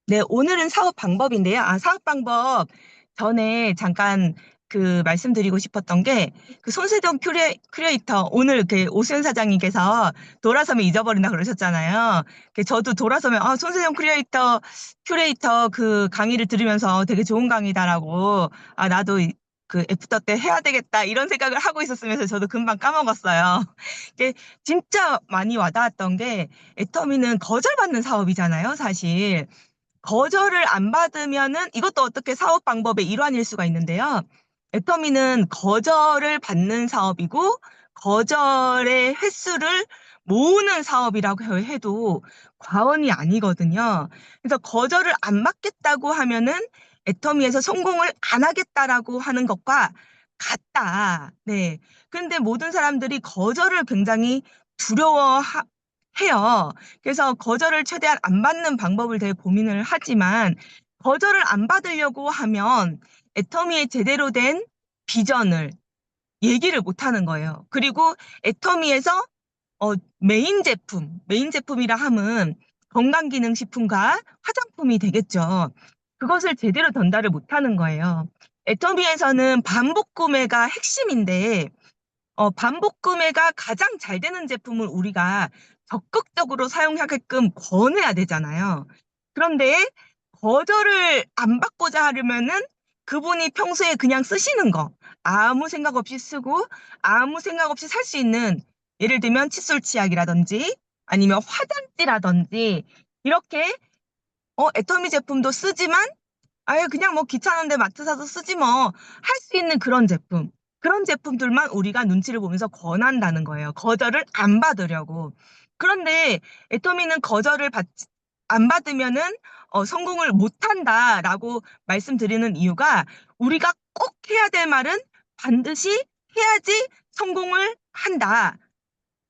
네, 오늘은 사업 방법인데요. 사업 방법 전에 잠깐 말씀드리고 싶었던 게 손세정 큐레이터 오늘 오수연 사장님께서 돌아서면 잊어버린다 그러셨잖아요. 저도 돌아서면 손세정 큐레이터 그 강의를 들으면서 되게 좋은 강의다라고 나도 애프터 때 해야 되겠다 이런 생각을 하고 있었으면서 저도 금방 까먹었어요. 이게 진짜 많이 와닿았던 게 애터미는 거절받는 사업이잖아요, 사실. 거절을 안 받으면은 이것도 어떻게 사업 방법의 일환일 수가 있는데요. 애터미는 거절을 받는 사업이고 거절의 횟수를 모으는 사업이라고 해도 과언이 아니거든요. 그래서 거절을 안 받겠다고 하면은 애터미에서 성공을 안 하겠다라고 하는 것과 같다. 네. 근데 모든 사람들이 거절을 굉장히 두려워해요. 그래서 거절을 최대한 안 받는 방법을 되게 고민을 하지만 거절을 안 받으려고 하면 애터미의 제대로 된 비전을 얘기를 못 하는 거예요. 그리고 애터미에서 메인 제품이라 함은 건강기능식품과 화장품이 되겠죠. 그것을 제대로 전달을 못 하는 거예요. 애터미에서는 반복 구매가 핵심인데 반복 구매가 가장 잘 되는 제품을 우리가 적극적으로 사용하게끔 권해야 되잖아요. 그런데 거절을 안 받고자 하려면은 그분이 평소에 그냥 쓰시는 거, 아무 생각 없이 쓰고 아무 생각 없이 살 수 있는 예를 들면 칫솔 치약이라든지 아니면 화장지라든지 이렇게 애터미 제품도 쓰지만 아유, 그냥 뭐 귀찮은데 마트 사서 쓰지 뭐. 할 수 있는 그런 제품. 그런 제품들만 우리가 눈치를 보면서 권한다는 거예요. 거절을 안 받으려고. 그런데 애터미는 안 받으면은 성공을 못 한다라고 말씀드리는 이유가 우리가 꼭 해야 될 말은 반드시 해야지 성공을 한다.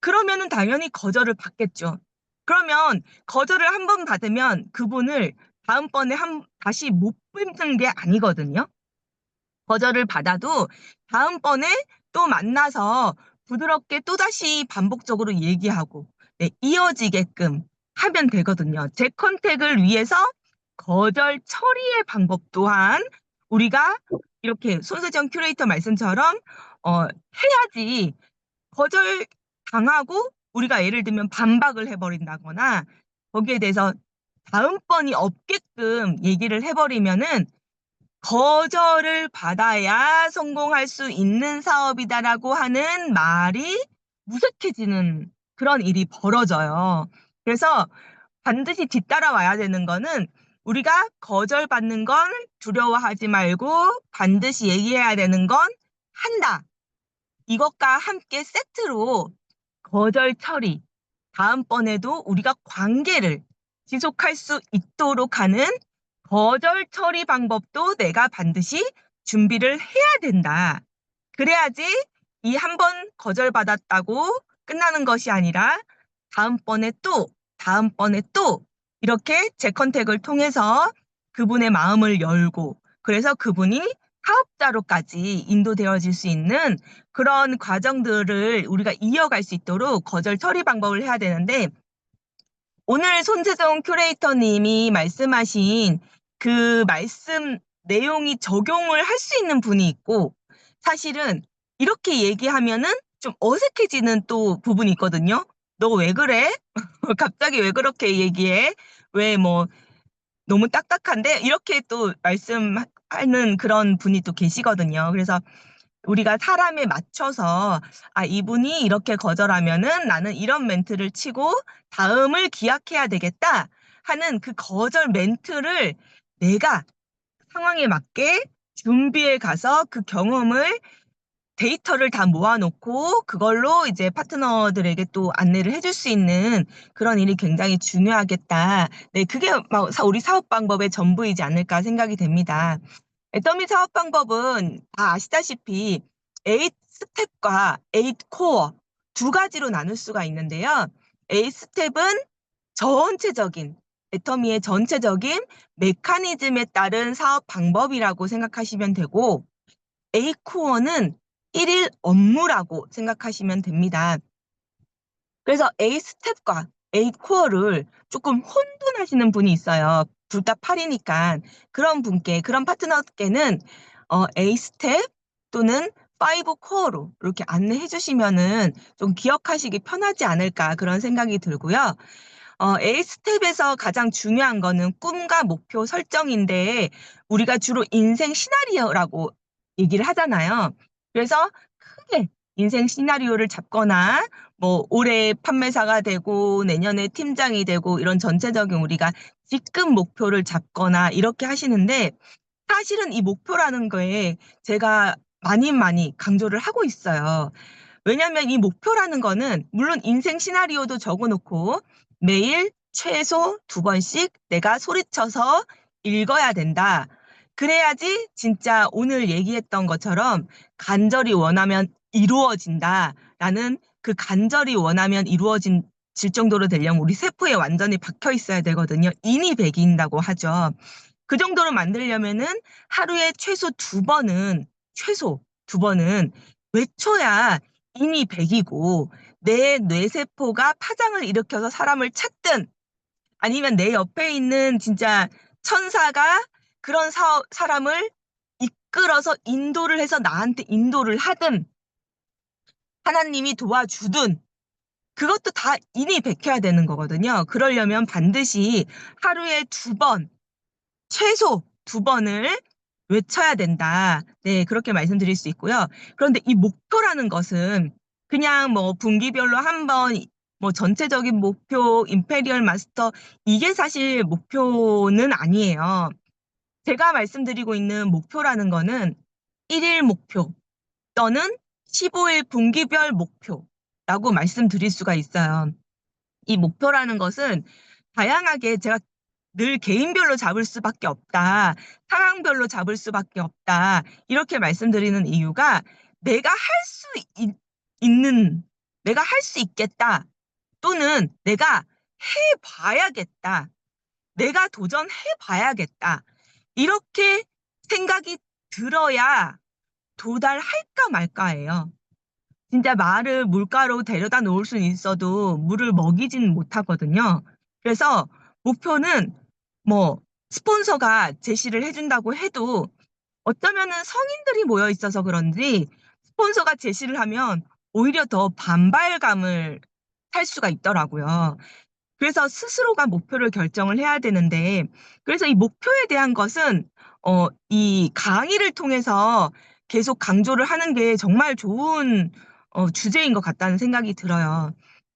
그러면은 당연히 거절을 받겠죠. 그러면 거절을 한 번 받으면 그분을 다음번에 다시 못 뵙는 게 아니거든요. 거절을 받아도 다음번에 또 만나서 부드럽게 또다시 반복적으로 얘기하고 네, 이어지게끔 하면 되거든요. 재컨택을 위해서 거절 처리의 방법 또한 우리가 이렇게 손세정 큐레이터 말씀처럼 해야지 거절 당하고 우리가 예를 들면 반박을 해버린다거나 거기에 대해서 다음번이 없게끔 얘기를 해버리면은 거절을 받아야 성공할 수 있는 사업이다라고 하는 말이 무색해지는 그런 일이 벌어져요. 그래서 반드시 뒤따라와야 되는 거는 우리가 거절받는 건 두려워하지 말고 반드시 얘기해야 되는 건 한다. 이것과 함께 세트로 거절 처리, 다음번에도 우리가 관계를 지속할 수 있도록 하는 거절 처리 방법도 내가 반드시 준비를 해야 된다. 그래야지 이 한 번 거절받았다고 끝나는 것이 아니라 다음번에 또, 다음번에 또 이렇게 재컨택을 통해서 그분의 마음을 열고 그래서 그분이 사업자로까지 인도되어질 수 있는 그런 과정들을 우리가 이어갈 수 있도록 거절 처리 방법을 해야 되는데 오늘 손재정 큐레이터님이 말씀하신 그 말씀 내용이 적용을 할 수 있는 분이 있고 사실은 이렇게 얘기하면은 좀 어색해지는 또 부분이 있거든요. 너 왜 그래? 갑자기 왜 그렇게 얘기해? 왜 뭐 너무 딱딱한데? 이렇게 또 말씀하는 그런 분이 또 계시거든요. 그래서 우리가 사람에 맞춰서 이분이 이렇게 거절하면은 나는 이런 멘트를 치고 다음을 기약해야 되겠다 하는 그 거절 멘트를 내가 상황에 맞게 준비해 가서 그 경험을 데이터를 다 모아놓고 그걸로 이제 파트너들에게 또 안내를 해줄 수 있는 그런 일이 굉장히 중요하겠다. 네, 그게 우리 사업 방법의 전부이지 않을까 생각이 됩니다. 애터미 사업 방법은 다 아시다시피 8 스텝과 8 코어 두 가지로 나눌 수가 있는데요. 8 스텝은 전체적인 애터미의 전체적인 메커니즘에 따른 사업 방법이라고 생각하시면 되고 A코어는 1일 업무라고 생각하시면 됩니다. 그래서 A스텝과 A코어를 조금 혼돈하시는 분이 있어요. 둘 다 8이니까. 그런 분께, 그런 파트너께는 A스텝 또는 5 코어로 이렇게 안내해 주시면은 좀 기억하시기 편하지 않을까 그런 생각이 들고요. A스텝에서 가장 중요한 거는 꿈과 목표 설정인데 우리가 주로 인생 시나리오라고 얘기를 하잖아요. 그래서 크게 인생 시나리오를 잡거나 뭐 올해 판매사가 되고 내년에 팀장이 되고 이런 전체적인 우리가 직급 목표를 잡거나 이렇게 하시는데 사실은 이 목표라는 거에 제가 많이 강조를 하고 있어요. 왜냐면 이 목표라는 거는 물론 인생 시나리오도 적어 놓고 매일 최소 2번씩 내가 소리쳐서 읽어야 된다. 그래야지 진짜 오늘 얘기했던 것처럼 간절히 원하면 이루어진다라는 그 간절히 원하면 질 정도로 되려면 우리 세포에 완전히 박혀 있어야 되거든요. 인이 백인다고 하죠. 그 정도로 만들려면은 하루에 최소 두 번은 외쳐야 인이 백이고 내 뇌세포가 파장을 일으켜서 사람을 찾든 아니면 내 옆에 있는 진짜 천사가 그런 사람을 이끌어서 인도를 해서 나한테 인도를 하든 하나님이 도와주든 그것도 다 인이 백해야 되는 거거든요. 그러려면 반드시 하루에 2번 최소 2번을 외쳐야 된다. 네, 그렇게 말씀드릴 수 있고요. 그런데 이 목표라는 것은 그냥 뭐 분기별로 1번 뭐 전체적인 목표, 임페리얼 마스터 이게 사실 목표는 아니에요. 제가 말씀드리고 있는 목표라는 거는 1일 목표 또는 15일 분기별 목표라고 말씀드릴 수가 있어요. 이 목표라는 것은 다양하게 제가 늘 개인별로 잡을 수밖에 없다. 상황별로 잡을 수밖에 없다. 이렇게 말씀드리는 이유가 내가 할 수 있는, 내가 할 수 있겠다. 또는 내가 해 봐야겠다. 내가 도전해 봐야겠다. 이렇게 생각이 들어야 도달할까 말까예요. 진짜 말을 물가로 데려다 놓을 수는 있어도 물을 먹이지는 못하거든요. 그래서 목표는 뭐 스폰서가 제시를 해준다고 해도 어쩌면은 성인들이 모여 있어서 그런지 스폰서가 제시를 하면 오히려 더 반발감을 살 수가 있더라고요. 그래서 스스로가 목표를 결정을 해야 되는데 그래서 이 목표에 대한 것은 이 강의를 통해서 계속 강조를 하는 게 정말 좋은 주제인 것 같다는 생각이 들어요.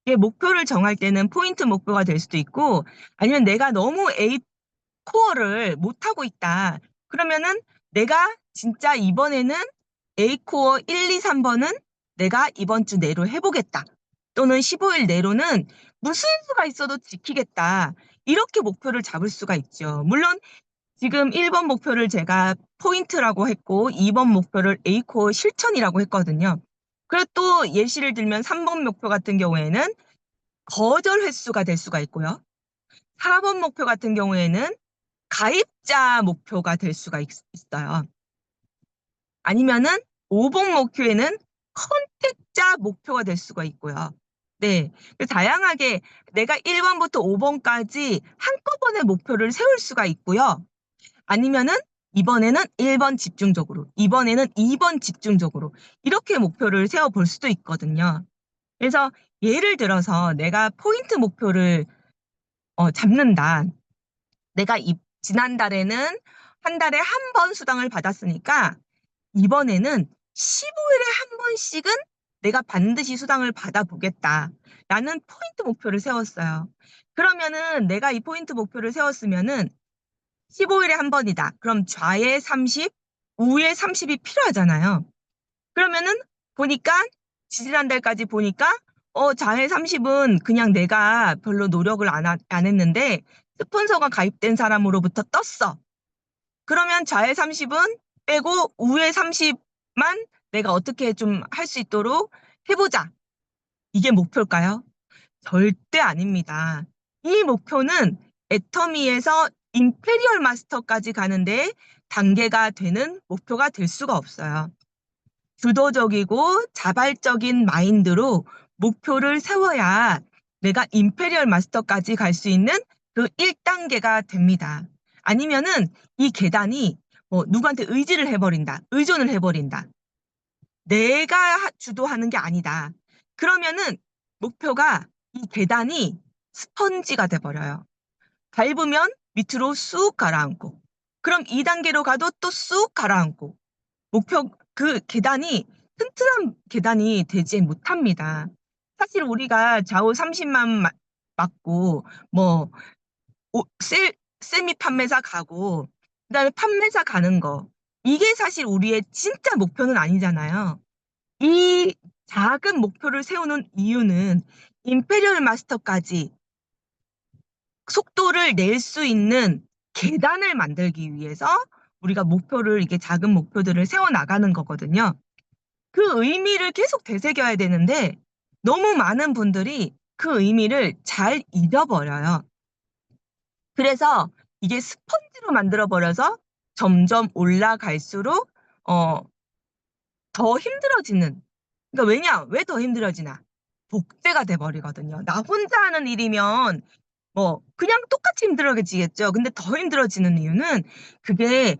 이게 목표를 정할 때는 포인트 목표가 될 수도 있고 아니면 내가 너무 A 코어를 못하고 있다. 그러면은 내가 진짜 이번에는 A 코어 1, 2, 3번은 내가 이번 주 내로 해보겠다. 또는 15일 내로는 무슨 수가 있어도 지키겠다. 이렇게 목표를 잡을 수가 있죠. 물론 지금 1번 목표를 제가 포인트라고 했고 2번 목표를 A코어 실천이라고 했거든요. 그리고 또 예시를 들면 3번 목표 같은 경우에는 거절 횟수가 될 수가 있고요. 4번 목표 같은 경우에는 가입자 목표가 될 수가 있어요. 아니면은 5번 목표에는 컨택자 목표가 될 수가 있고요. 네. 다양하게 내가 1번부터 5번까지 한꺼번에 목표를 세울 수가 있고요. 아니면은 이번에는 1번 집중적으로, 이번에는 2번 집중적으로 이렇게 목표를 세워 볼 수도 있거든요. 그래서 예를 들어서 내가 포인트 목표를 잡는다. 내가 지난달에는 한 달에 한 번 수당을 받았으니까 이번에는 15일에 한 번씩은 내가 반드시 수당을 받아보겠다라는 포인트 목표를 세웠어요. 그러면은 내가 이 포인트 목표를 세웠으면은 15일에 한 번이다. 그럼 좌에 30, 우에 30이 필요하잖아요. 그러면은 보니까 지지난달까지 보니까 좌에 30은 그냥 내가 별로 노력을 안 했는데 스폰서가 가입된 사람으로부터 떴어. 그러면 좌에 30은 빼고 우에 30만 내가 어떻게 좀 할 수 있도록 해보자. 이게 목표일까요? 절대 아닙니다. 이 목표는 애터미에서 임페리얼 마스터까지 가는데 단계가 되는 목표가 될 수가 없어요. 주도적이고 자발적인 마인드로 목표를 세워야 내가 임페리얼 마스터까지 갈 수 있는 그 1단계가 됩니다. 아니면은 이 계단이 뭐 누구한테 의지를 해버린다, 의존을 해버린다. 내가 주도하는 게 아니다. 그러면은 목표가 이 계단이 스펀지가 돼버려요. 밟으면 밑으로 쑥 가라앉고, 그럼 2단계로 가도 또 쑥 가라앉고, 목표 그 계단이 튼튼한 계단이 되지 못합니다. 사실 우리가 좌우 30만 맞고 뭐 세미 판매사 가고 그다음에 판매사 가는 거, 이게 사실 우리의 진짜 목표는 아니잖아요. 이 작은 목표를 세우는 이유는 임페리얼 마스터까지 속도를 낼 수 있는 계단을 만들기 위해서 우리가 목표를, 이게 작은 목표들을 세워 나가는 거거든요. 그 의미를 계속 되새겨야 되는데 너무 많은 분들이 그 의미를 잘 잊어버려요. 그래서 이게 스펀지로 만들어 버려서 점점 올라갈수록 어, 더 힘들어지는. 그러니까 왜 더 힘들어지나? 복제가 돼 버리거든요. 나 혼자 하는 일이면 뭐 그냥 똑같이 힘들어지겠죠. 근데 더 힘들어지는 이유는 그게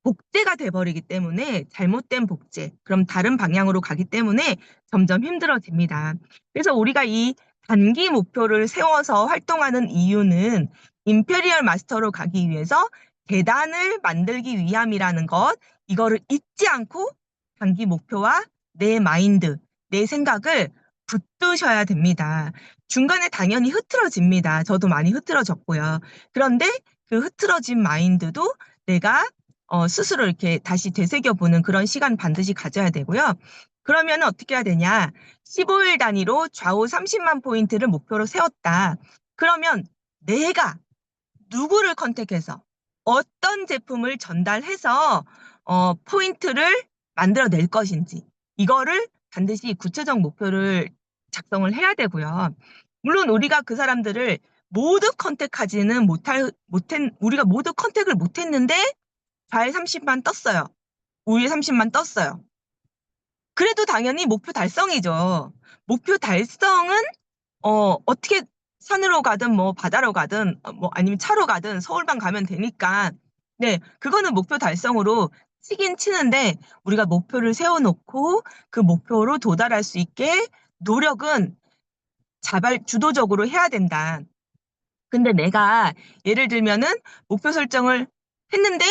복제가 돼 버리기 때문에, 잘못된 복제. 그럼 다른 방향으로 가기 때문에 점점 힘들어집니다. 그래서 우리가 이 단기 목표를 세워서 활동하는 이유는 임페리얼 마스터로 가기 위해서 계단을 만들기 위함이라는 것, 이거를 잊지 않고 단기 목표와 내 마인드, 내 생각을 붙드셔야 됩니다. 중간에 당연히 흐트러집니다. 저도 많이 흐트러졌고요. 그런데 그 흐트러진 마인드도 내가 스스로 이렇게 다시 되새겨보는 그런 시간 반드시 가져야 되고요. 그러면 어떻게 해야 되냐? 15일 단위로 좌우 30만 포인트를 목표로 세웠다. 그러면 내가 누구를 컨택해서 어떤 제품을 전달해서 포인트를 만들어낼 것인지, 이거를 반드시 구체적 목표를 작성을 해야 되고요. 물론 우리가 그 사람들을 모두 컨택하지는 우리가 모두 컨택을 못했는데 좌에 30만 떴어요. 우에 30만 떴어요. 그래도 당연히 목표 달성이죠. 목표 달성은 어떻게 산으로 가든 뭐 바다로 가든 뭐 아니면 차로 가든 서울만 가면 되니까, 네, 그거는 목표 달성으로 치긴 치는데 우리가 목표를 세워놓고 그 목표로 도달할 수 있게 노력은 주도적으로 해야 된다. 근데 내가 예를 들면은 목표 설정을 했는데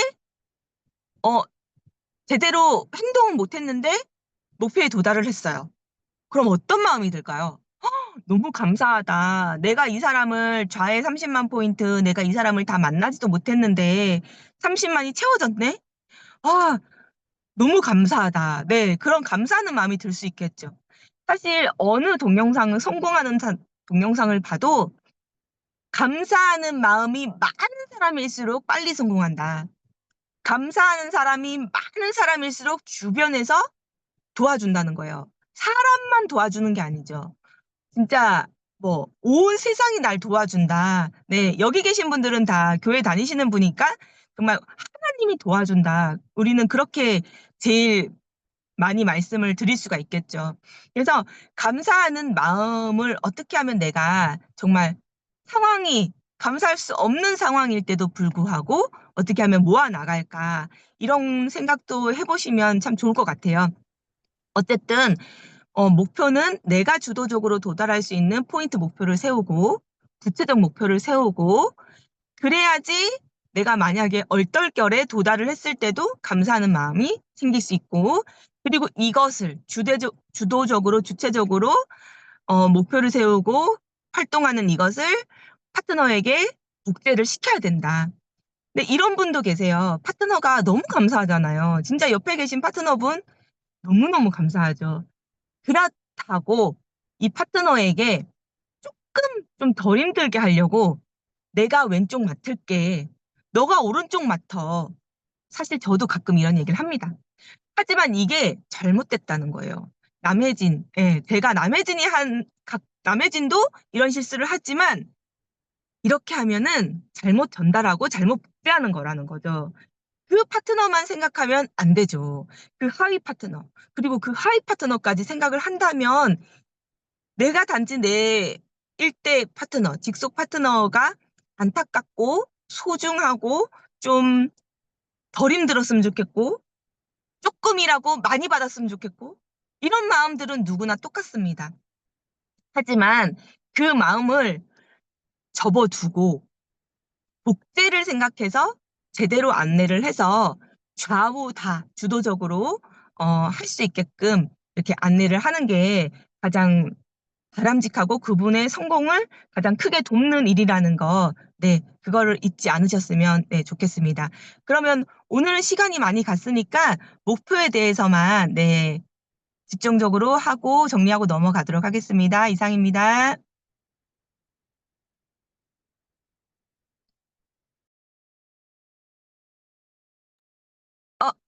어 제대로 행동은 못했는데 목표에 도달을 했어요. 그럼 어떤 마음이 들까요? 너무 감사하다. 내가 이 사람을 좌에 30만 포인트, 내가 이 사람을 다 만나지도 못했는데 30만이 채워졌네? 아, 너무 감사하다. 네, 그런 감사하는 마음이 들 수 있겠죠. 사실 어느 동영상을 성공하는 동영상을 봐도 감사하는 마음이 많은 사람일수록 빨리 성공한다. 감사하는 사람이 많은 사람일수록 주변에서 도와준다는 거예요. 사람만 도와주는 게 아니죠. 진짜 뭐 온 세상이 날 도와준다. 네, 여기 계신 분들은 다 교회 다니시는 분이니까 정말 하나님이 도와준다. 우리는 그렇게 제일 많이 말씀을 드릴 수가 있겠죠. 그래서 감사하는 마음을 어떻게 하면 내가 정말 상황이 감사할 수 없는 상황일 때도 불구하고 어떻게 하면 모아 나갈까? 이런 생각도 해보시면 참 좋을 것 같아요. 어쨌든 목표는 내가 주도적으로 도달할 수 있는 포인트 목표를 세우고 구체적 목표를 세우고, 그래야지 내가 만약에 얼떨결에 도달을 했을 때도 감사하는 마음이 생길 수 있고, 그리고 이것을 주도적으로 주체적으로 목표를 세우고 활동하는 이것을 파트너에게 복제를 시켜야 된다. 근데 이런 분도 계세요. 파트너가 너무 감사하잖아요. 진짜 옆에 계신 파트너분 너무너무 감사하죠. 그렇다고 이 파트너에게 조금 좀 덜 힘들게 하려고 내가 왼쪽 맡을게, 너가 오른쪽 맡어. 사실 저도 가끔 이런 얘기를 합니다. 하지만 이게 잘못됐다는 거예요. 남혜진, 예, 제가 남혜진도 이런 실수를 하지만 이렇게 하면은 잘못 전달하고 잘못 복제하는 거라는 거죠. 그 파트너만 생각하면 안 되죠. 그 하위 파트너. 그리고 그 하위 파트너까지 생각을 한다면 내가 단지 내 일대 파트너, 직속 파트너가 안타깝고 소중하고 좀 덜 힘들었으면 좋겠고 쪼끔이라고 많이 받았으면 좋겠고 이런 마음들은 누구나 똑같습니다. 하지만 그 마음을 접어두고 복제를 생각해서 제대로 안내를 해서 좌우 다 주도적으로 할 수 있게끔 이렇게 안내를 하는 게 가장 바람직하고 그분의 성공을 가장 크게 돕는 일이라는 거, 네, 그거를 잊지 않으셨으면 네 좋겠습니다. 그러면 오늘은 시간이 많이 갔으니까 목표에 대해서만 네 집중적으로 하고 정리하고 넘어가도록 하겠습니다. 이상입니다.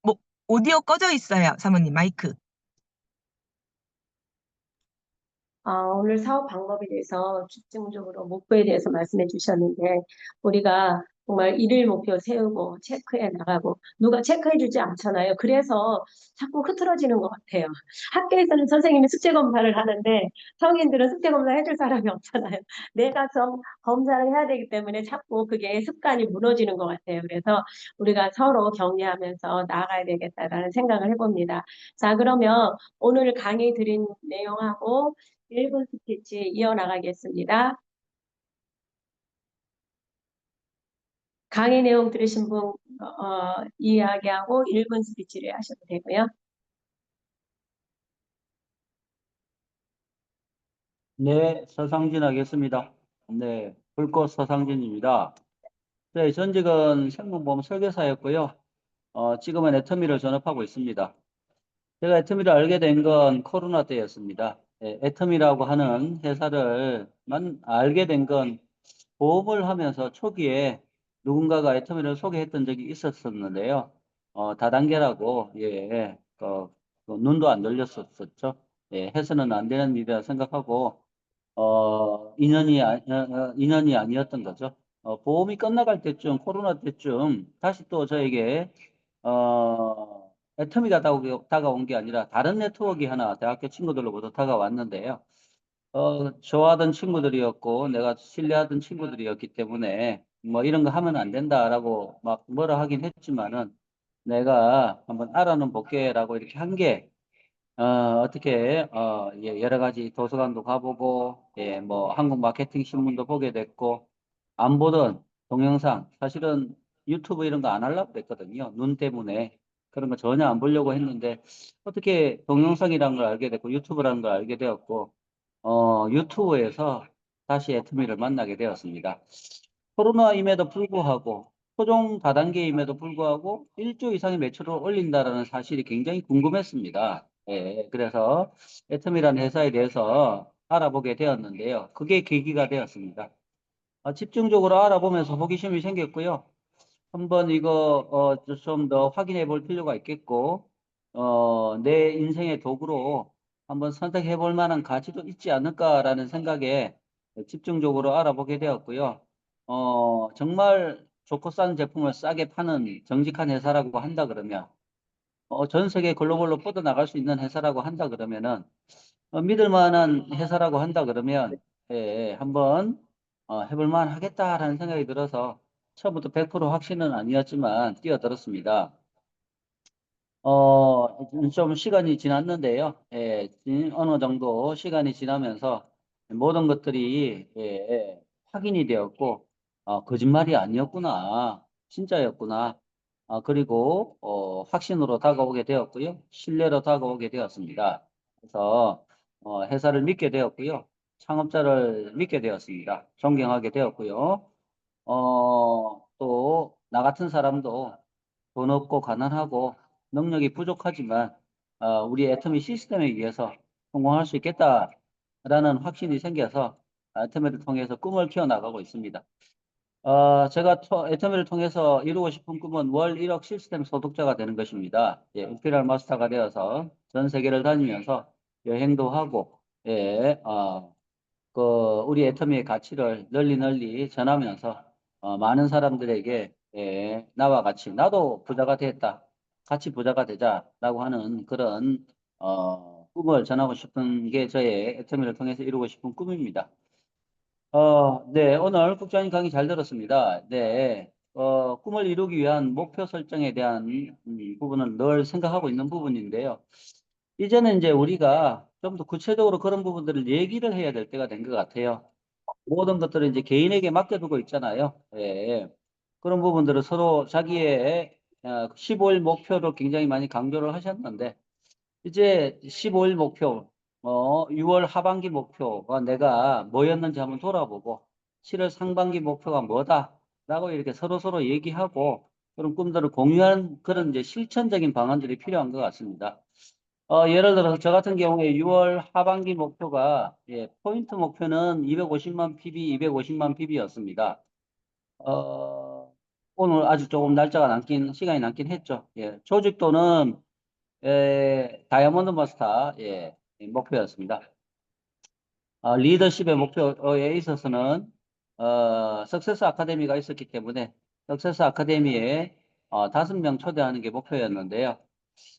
뭐 오디오 꺼져 있어요, 사모님 마이크. 오늘 사업 방법에 대해서 집중적으로 목표에 대해서 말씀해 주셨는데, 우리가 정말 일일 목표 세우고 체크해 나가고, 누가 체크해 주지 않잖아요. 그래서 자꾸 흐트러지는 것 같아요. 학교에서는 선생님이 숙제 검사를 하는데, 성인들은 숙제 검사 해줄 사람이 없잖아요. 내가 검사를 해야 되기 때문에 자꾸 그게 습관이 무너지는 것 같아요. 그래서 우리가 서로 격려하면서 나아가야 되겠다라는 생각을 해봅니다. 자, 그러면 오늘 강의 드린 내용하고 1분 스피치 이어나가겠습니다. 강의 내용 들으신 분 이야기하고 1분 스피치를 하셔도 되고요. 네, 서상진 하겠습니다. 네, 불꽃 서상진입니다. 네, 전직은 생명보험 설계사였고요. 지금은 애터미를 전업하고 있습니다. 제가 애터미를 알게 된 건 코로나 때였습니다. 애터미라고 하는 회사를 알게 된 건 보험을 하면서 초기에 누군가가 애터미를 소개했던 적이 있었었는데요. 다단계라고, 예, 눈도 안 돌렸었죠. 예, 해서는 안 되는 일이라 생각하고, 인연이 아니었던 거죠. 보험이 끝나갈 때쯤, 코로나 때쯤, 다시 또 저에게, 애터미가 다가온 게 아니라 다른 네트워크가 하나 대학교 친구들로부터 다가왔는데요. 좋아하던 친구들이었고, 내가 신뢰하던 친구들이었기 때문에, 뭐 이런 거 하면 안 된다라고 막 뭐라 하긴 했지만은, 내가 한번 알아는 볼게라고 이렇게 한 게, 어떻게, 예, 여러 가지 도서관도 가보고, 예, 뭐, 한국 마케팅 신문도 보게 됐고, 안 보던 동영상, 사실은 유튜브 이런 거 안 하려고 그랬거든요. 눈 때문에. 그런 거 전혀 안 보려고 했는데, 어떻게 동영상이라는 걸 알게 됐고, 유튜브라는 걸 알게 되었고, 유튜브에서 다시 애터미를 만나게 되었습니다. 코로나임에도 불구하고, 토종 다단계임에도 불구하고 1조 이상의 매출을 올린다라는 사실이 굉장히 궁금했습니다. 예, 그래서 애텀이라는 회사에 대해서 알아보게 되었는데요. 그게 계기가 되었습니다. 집중적으로 알아보면서 호기심이 생겼고요. 한번 이거 좀 더 확인해 볼 필요가 있겠고, 내 인생의 도구로 한번 선택해 볼 만한 가치도 있지 않을까라는 생각에 집중적으로 알아보게 되었고요. 정말 좋고 싼 제품을 싸게 파는 정직한 회사라고 한다 그러면, 전 세계 글로벌로 뻗어나갈 수 있는 회사라고 한다 그러면은, 믿을 만한 회사라고 한다 그러면, 예, 한번 해볼 만 하겠다라는 생각이 들어서 처음부터 100% 확신은 아니었지만 뛰어들었습니다. 좀 시간이 지났는데요. 예, 어느 정도 시간이 지나면서 모든 것들이 예, 확인이 되었고, 거짓말이 아니었구나, 진짜였구나. 그리고 확신으로 다가오게 되었고요. 신뢰로 다가오게 되었습니다. 그래서 회사를 믿게 되었고요. 창업자를 믿게 되었습니다. 존경하게 되었고요. 또 나 같은 사람도 돈 없고 가난하고 능력이 부족하지만 우리 애터미 시스템에 의해서 성공할 수 있겠다라는 확신이 생겨서 애터미를 통해서 꿈을 키워나가고 있습니다. 제가 애터미를 통해서 이루고 싶은 꿈은 월 1억 시스템 소득자가 되는 것입니다. 예, 인피니얼 마스터가 되어서 전 세계를 다니면서 여행도 하고, 예, 우리 애터미의 가치를 널리 널리 전하면서 많은 사람들에게 예, 나와 같이 나도 부자가 됐다. 같이 부자가 되자라고 하는 그런 꿈을 전하고 싶은 게 저의 애터미를 통해서 이루고 싶은 꿈입니다. 네, 오늘 국장님 강의 잘 들었습니다. 네, 꿈을 이루기 위한 목표 설정에 대한 부분은 늘 생각하고 있는 부분인데요. 이제는 이제 우리가 좀 더 구체적으로 그런 부분들을 얘기를 해야 될 때가 된 것 같아요. 모든 것들을 이제 개인에게 맡겨두고 있잖아요. 예. 그런 부분들을 서로 자기의 15일 목표를 굉장히 많이 강조를 하셨는데, 이제 15일 목표, 6월 하반기 목표가 내가 뭐였는지 한번 돌아보고, 7월 상반기 목표가 뭐다라고 이렇게 서로서로 얘기하고, 그런 꿈들을 공유하는 그런 이제 실천적인 방안들이 필요한 것 같습니다. 예를 들어서 저 같은 경우에 6월 하반기 목표가, 예, 포인트 목표는 250만 PB, 250만 PB였습니다. 오늘 아직 조금 시간이 남긴 했죠. 예, 조직도는, 다이아몬드 마스터, 예, 목표였습니다. 리더십의 목표에 있어서는, 석세스 아카데미가 있었기 때문에, 석세스 아카데미에 5명 초대하는 게 목표였는데요.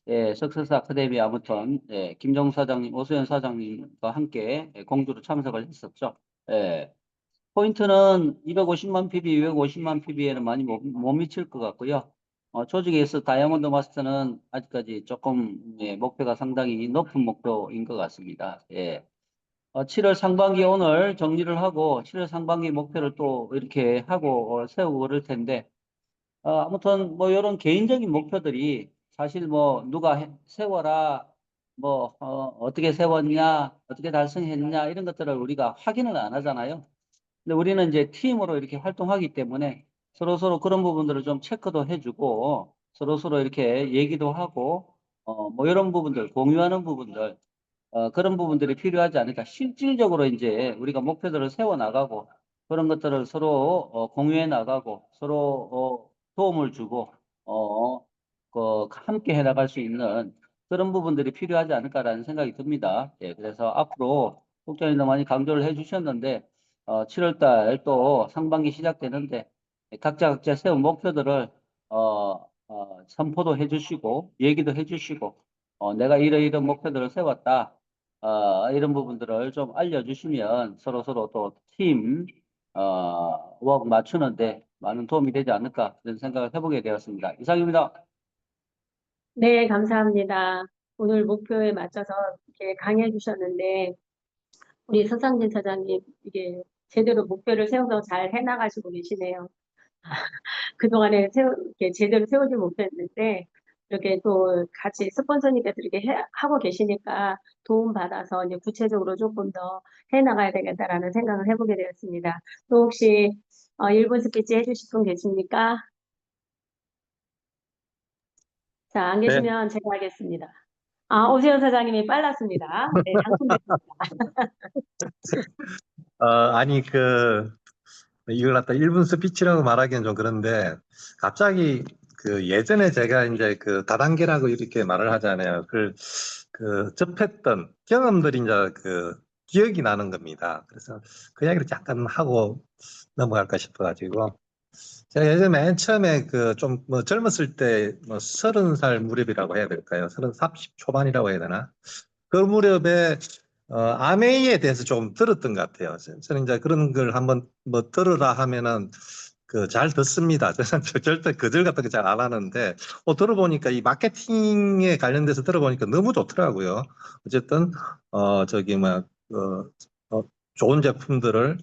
예, 석세스 아카데미 아무튼, 예, 김정 사장님, 오수연 사장님과 함께 공주로 참석을 했었죠. 예, 포인트는 250만 PB, 250만 PB에는 많이 못 미칠 것 같고요. 조직에서 다이아몬드 마스터는 아직까지 조금, 예, 목표가 상당히 높은 목표인 것 같습니다. 예. 7월 상반기 오늘 정리를 하고 7월 상반기 목표를 또 이렇게 하고 세우고 그럴 텐데, 아무튼 뭐 이런 개인적인 목표들이 사실 뭐 누가 세워라, 뭐 어떻게 세웠냐, 어떻게 달성했냐 이런 것들을 우리가 확인을 안 하잖아요. 근데 우리는 이제 팀으로 이렇게 활동하기 때문에 서로서로 그런 부분들을 좀 체크도 해주고 서로서로 이렇게 얘기도 하고 뭐 이런 부분들 공유하는 부분들, 그런 부분들이 필요하지 않을까. 실질적으로 이제 우리가 목표들을 세워 나가고 그런 것들을 서로 공유해 나가고 서로 도움을 주고 함께 해 나갈 수 있는 그런 부분들이 필요하지 않을까라는 생각이 듭니다. 예, 그래서 앞으로 국장님도 많이 강조를 해 주셨는데 7월 달 또 상반기 시작되는데 각자 세운 목표들을 선포도 해 주시고 얘기도 해 주시고 내가 이런 목표들을 세웠다. 이런 부분들을 좀 알려주시면 서로서로 또 팀, 워크 맞추는데 많은 도움이 되지 않을까 이런 생각을 해보게 되었습니다. 이상입니다. 네, 감사합니다. 오늘 목표에 맞춰서 이렇게 강의해 주셨는데, 우리 서상진 사장님, 이게 제대로 목표를 세워서 잘 해나가시고 계시네요. 그동안에 이렇게 제대로 세우지 못했는데, 이렇게 또 같이 스폰서님께서 이렇게 하고 계시니까 도움받아서 이제 구체적으로 조금 더 해나가야 되겠다라는 생각을 해보게 되었습니다. 또 혹시 1분 스피치 해주실 분 계십니까? 자, 안 네, 계시면 제가 하겠습니다. 오세훈 사장님이 빨랐습니다. 네, 당첨됐습니다. 아니, 이걸 갖다 1분 스피치라고 말하기엔 좀 그런데, 갑자기 예전에 제가 이제 다단계라고 이렇게 말을 하잖아요. 접했던 경험들이 이제 기억이 나는 겁니다. 그래서 그 이야기를 잠깐 하고 넘어갈까 싶어가지고, 제가 예전에 맨 처음에 좀 젊었을 때 30살 무렵이라고 해야 될까요? 30 초반이라고 해야 되나? 그 무렵에 아메이에 대해서 좀 들었던 것 같아요. 저는 이제 그런 걸 한번 뭐 들으라 하면은 잘 듣습니다. 저는 절대 거절 같은 거 잘 안 하는데 들어보니까 이 마케팅에 관련돼서 들어보니까 너무 좋더라고요. 어쨌든 저기 좋은 제품들을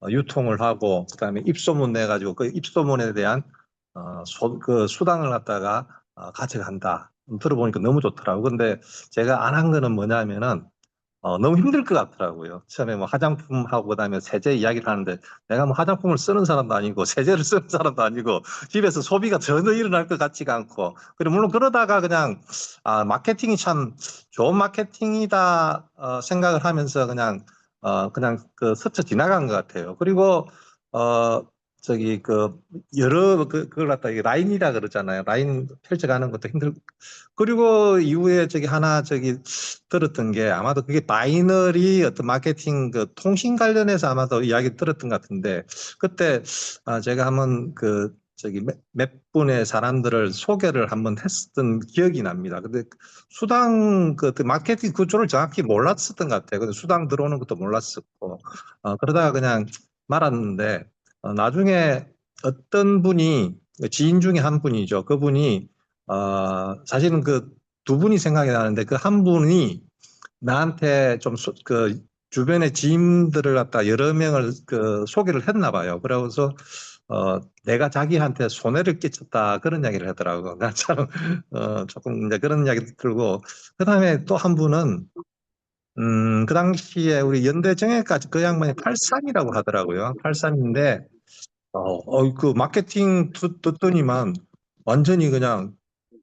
유통을 하고 그다음에 입소문 내 가지고 그 입소문에 대한 수당을 갖다가 가져간다. 들어보니까 너무 좋더라고요. 근데 제가 안 한 거는 뭐냐면은 너무 힘들 것 같더라고요. 처음에 뭐 화장품하고 그다음에 세제 이야기를 하는데 내가 뭐 화장품을 쓰는 사람도 아니고 세제를 쓰는 사람도 아니고 집에서 소비가 전혀 일어날 것 같지가 않고 그리고 물론 그러다가 그냥 마케팅이 참 좋은 마케팅이다 생각을 하면서 그냥 스쳐 지나간 것 같아요. 그리고 어 저기 여러 그걸 갖다 이게 라인이라 그러잖아요. 라인 펼쳐가는 것도 힘들. 그리고 이후에 들었던 게 아마도 그게 바이너리 어떤 마케팅 통신 관련해서 아마도 이야기 들었던 것 같은데 그때 제가 한번 몇 분의 사람들을 소개를 한번 했었던 기억이 납니다. 근데 수당 그 마케팅 구조를 정확히 몰랐었던 것 같아요. 근데 수당 들어오는 것도 몰랐었고 그러다가 그냥 말았는데 나중에 어떤 분이 지인 중에 한 분이죠. 그분이 사실은 그 두 분이 생각이 나는데 그 한 분이 나한테 좀 그 주변의 지인들을 갖다 여러 명을 그 소개를 했나 봐요. 그러고서 내가 자기한테 손해를 끼쳤다 그런 이야기를 하더라고. 나처럼 조금 이제 그런 이야기 들고 그다음에 또 한 분은 그 당시에 우리 연대 정예까지 그 양반이 83이라고 하더라고요. 83인데 그 마케팅 듣더니만 완전히 그냥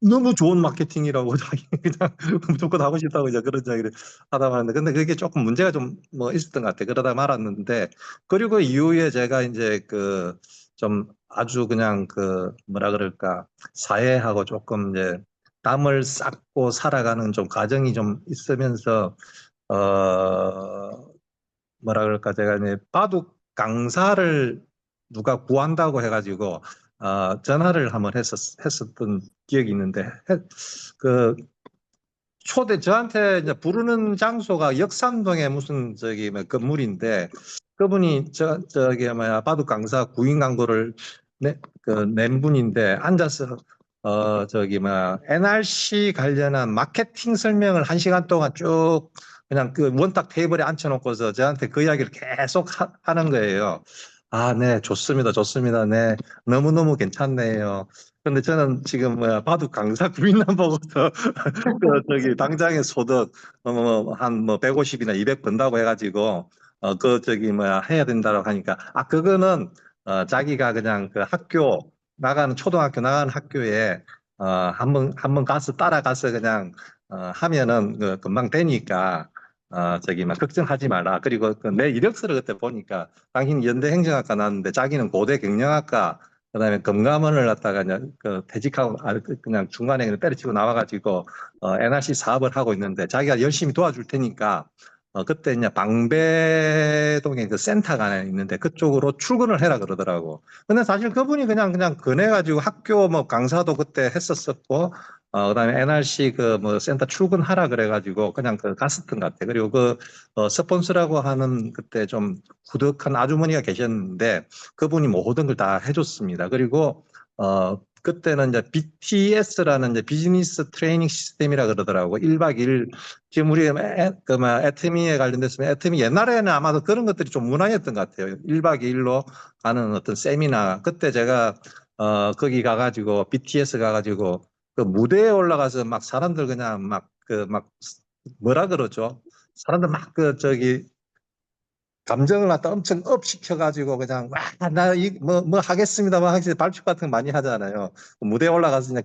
너무 좋은 마케팅이라고 자기 그냥 무조건 하고 싶다고 이제 그런 이야기를 하다 말았는데 근데 그게 조금 문제가 좀 뭐 있었던 것 같아요. 그러다 말았는데 그리고 이후에 제가 이제 그 좀 아주 그냥 그 뭐라 그럴까 사회하고 조금 이제 땀을 쌓고 살아가는 좀 과정이 좀 있으면서 뭐라 그럴까 제가 이제 바둑 강사를 누가 구한다고 해가지고 전화를 한번 했었던 기억이 있는데 그 저한테 이제 부르는 장소가 역삼동에 무슨 저기 뭐 건물인데 그분이 저기 뭐야 바둑 강사 구인 광고를 낸 분인데 앉아서 저기 뭐 NRC 관련한 마케팅 설명을 1시간 동안 쭉 그냥 그 원탁 테이블에 앉혀놓고서 저한테 그 이야기를 계속 하는 거예요. 아, 네, 좋습니다, 좋습니다. 네, 너무너무 괜찮네요. 근데 저는 지금 뭐야 바둑 강사 구인만 보고서 저기 당장의 소득 한뭐 150이나 200 번다고 해가지고 그 저기 뭐야 해야 된다고 하니까 그거는 자기가 그냥 그 학교 나가는 초등학교 나가는 학교에 한번 가서 따라가서 그냥 하면은 금방 되니까 저기 막 걱정하지 마라. 그리고 내 이력서를 그때 보니까 당신 연대 행정학과 나왔는데 자기는 고대 경영학과 그다음에 금감원을 갖다가 그냥 퇴직하고 그냥 중간에 그냥 때려치고 나와가지고 NRC 사업을 하고 있는데 자기가 열심히 도와줄 테니까 그때 이제 방배동에 그 센터가 하나 있는데 그쪽으로 출근을 해라 그러더라고. 근데 사실 그분이 그냥 권해가지고 학교 뭐 강사도 그때 했었었고 그다음에 NRC 그 뭐 센터 출근하라 그래가지고 그냥 갔었던 것 같아. 그리고 스폰서라고 하는 그때 좀 후덕한 아주머니가 계셨는데 그분이 모든 걸 다 해줬습니다. 그리고 그때는 이제 BTS라는 이제 비즈니스 트레이닝 시스템이라 그러더라고. 1박 2일 지금 우리 애터미에 관련됐으면 애터미 옛날에는 아마도 그런 것들이 좀 문화였던 것 같아요. 1박 2일로 가는 어떤 세미나. 그때 제가 거기 가가지고 BTS 가가지고 그 무대에 올라가서 막 사람들 그냥 막 뭐라 그러죠? 사람들 막 저기 감정을 갖다 엄청 업 시켜가지고 그냥 뭐 하겠습니다 뭐 하겠습니다 발표 같은 거 많이 하잖아요. 무대에 올라가서 그냥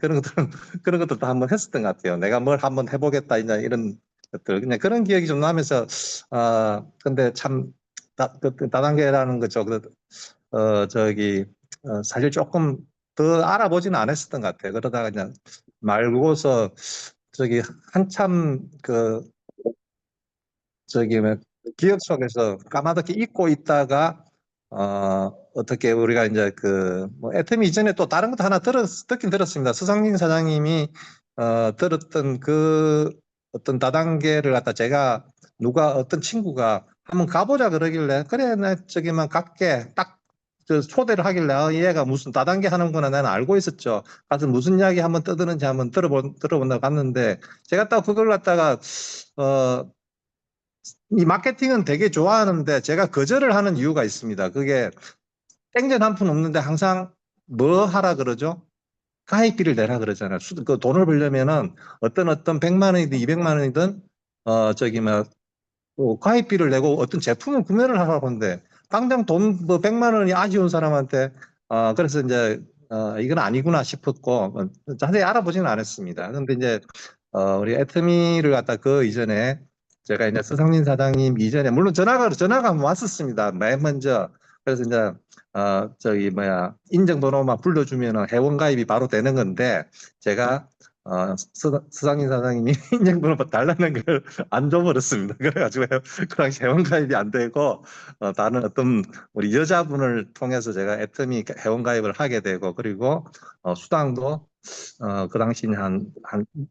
그런 것들도 한번 했었던 것 같아요. 내가 뭘 한번 해보겠다 이제 이런 것들 그냥 그런 기억이 좀 나면서 근데 참 다단계라는 거죠. 저기 사실 조금 더 알아보지는 않았었던 것 같아요. 그러다가 그냥 말고서 저기 한참 저기 뭐 기억 속에서 까마득히 잊고 있다가 어떻게 우리가 이제 뭐 애터미 이전에 또 다른 것도 하나 듣긴 들었습니다. 서상진 사장님이 들었던 그 어떤 다단계를 갖다 제가 어떤 친구가 한번 가보자 그러길래 그래 나 저기만 갈게 딱 초대를 하길래 얘가 무슨 다단계 하는구나 나는 알고 있었죠. 가서 무슨 이야기 한번 떠드는지 한번 들어본다고 갔는데 제가 딱 그걸 갖다가 이 마케팅은 되게 좋아하는데 제가 거절을 하는 이유가 있습니다. 그게 땡전 한 푼 없는데 항상 뭐 하라 그러죠? 가입비를 내라 그러잖아요. 그 돈을 벌려면은 어떤 100만 원이든 200만 원이든 저기 가입비를 내고 어떤 제품을 구매를 하라고 하는데 당장 돈 뭐 100만 원이 아쉬운 사람한테 그래서 이제 이건 아니구나 싶었고 자세히 알아보지는 않았습니다. 그런데 이제 우리 애터미를 갖다 그 이전에 제가 이제 서상민 사장님 이전에 물론 전화가 왔었습니다. 맨 먼저 그래서 이제 저기 인증번호만 불러주면 회원 가입이 바로 되는 건데 제가 수상인 사장님이 인증번호 달라는 걸 안 줘버렸습니다. 그래가지고 그 당시 회원가입이 안 되고 다른 어떤 우리 여자분을 통해서 제가 애터미 회원가입을 하게 되고 그리고 수당도 그 당시에 한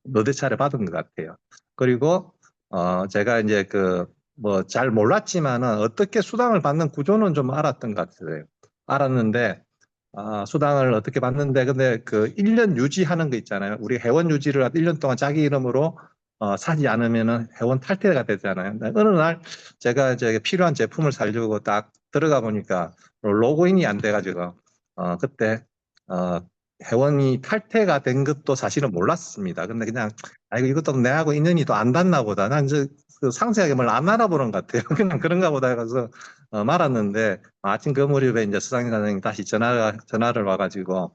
너댓 차례 받은 것 같아요. 그리고 제가 이제 뭐 잘 몰랐지만은 어떻게 수당을 받는 구조는 좀 알았던 것 같아요. 알았는데 수당을 어떻게 받는데 근데 그 1년 유지하는 거 있잖아요. 우리 회원 유지를 1년 동안 자기 이름으로 사지 않으면은 회원 탈퇴가 되잖아요. 근데 어느 날 제가 이제 필요한 제품을 사려고 딱 들어가 보니까 로그인이 안 돼가지고 그때 회원이 탈퇴가 된 것도 사실은 몰랐습니다. 근데 그냥 이거 이것도 내하고 인연이 또 안 닿나 보다. 난 그 상세하게 뭘 안 알아보는 것 같아요. 그냥 그런가 보다 해서 말았는데 아침 그 무렵에 이제 수상인 사장님 다시 전화를 와가지고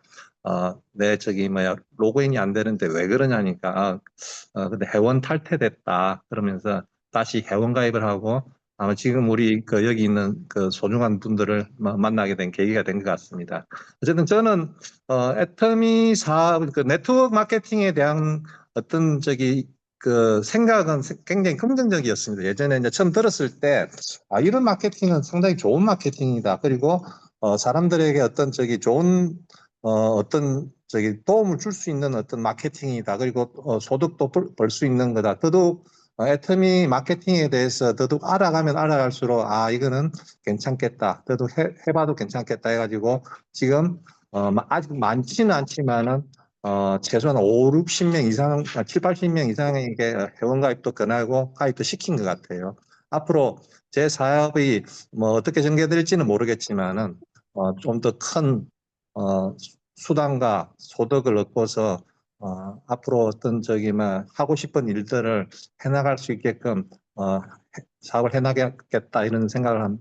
내 저기 뭐야 로그인이 안 되는데 왜 그러냐니까 근데 회원 탈퇴됐다 그러면서 다시 회원 가입을 하고 아마 지금 우리 여기 있는 그 소중한 분들을 만나게 된 계기가 된 것 같습니다. 어쨌든 저는 애터미 사업 그 네트워크 마케팅에 대한 어떤 그 생각은 굉장히 긍정적이었습니다. 예전에 이제 처음 들었을 때 이런 마케팅은 상당히 좋은 마케팅이다. 그리고 사람들에게 어떤 좋은 어떤 도움을 줄 수 있는 어떤 마케팅이다. 그리고 소득도 벌 수 있는 거다. 더더욱 애터미 마케팅에 대해서 더더욱 알아가면 알아갈수록 이거는 괜찮겠다. 더더욱 해봐도 괜찮겠다 해가지고 지금 아직 많지는 않지만은 최소한 5, 60명 이상, 7, 80명 이상에게 회원 가입도 권하고 가입도 시킨 것 같아요. 앞으로 제 사업이 뭐 어떻게 전개될지는 모르겠지만은 좀 더 큰 수당과 소득을 얻고서 앞으로 어떤 하고 싶은 일들을 해나갈 수 있게끔 사업을 해나가겠다 이런 생각을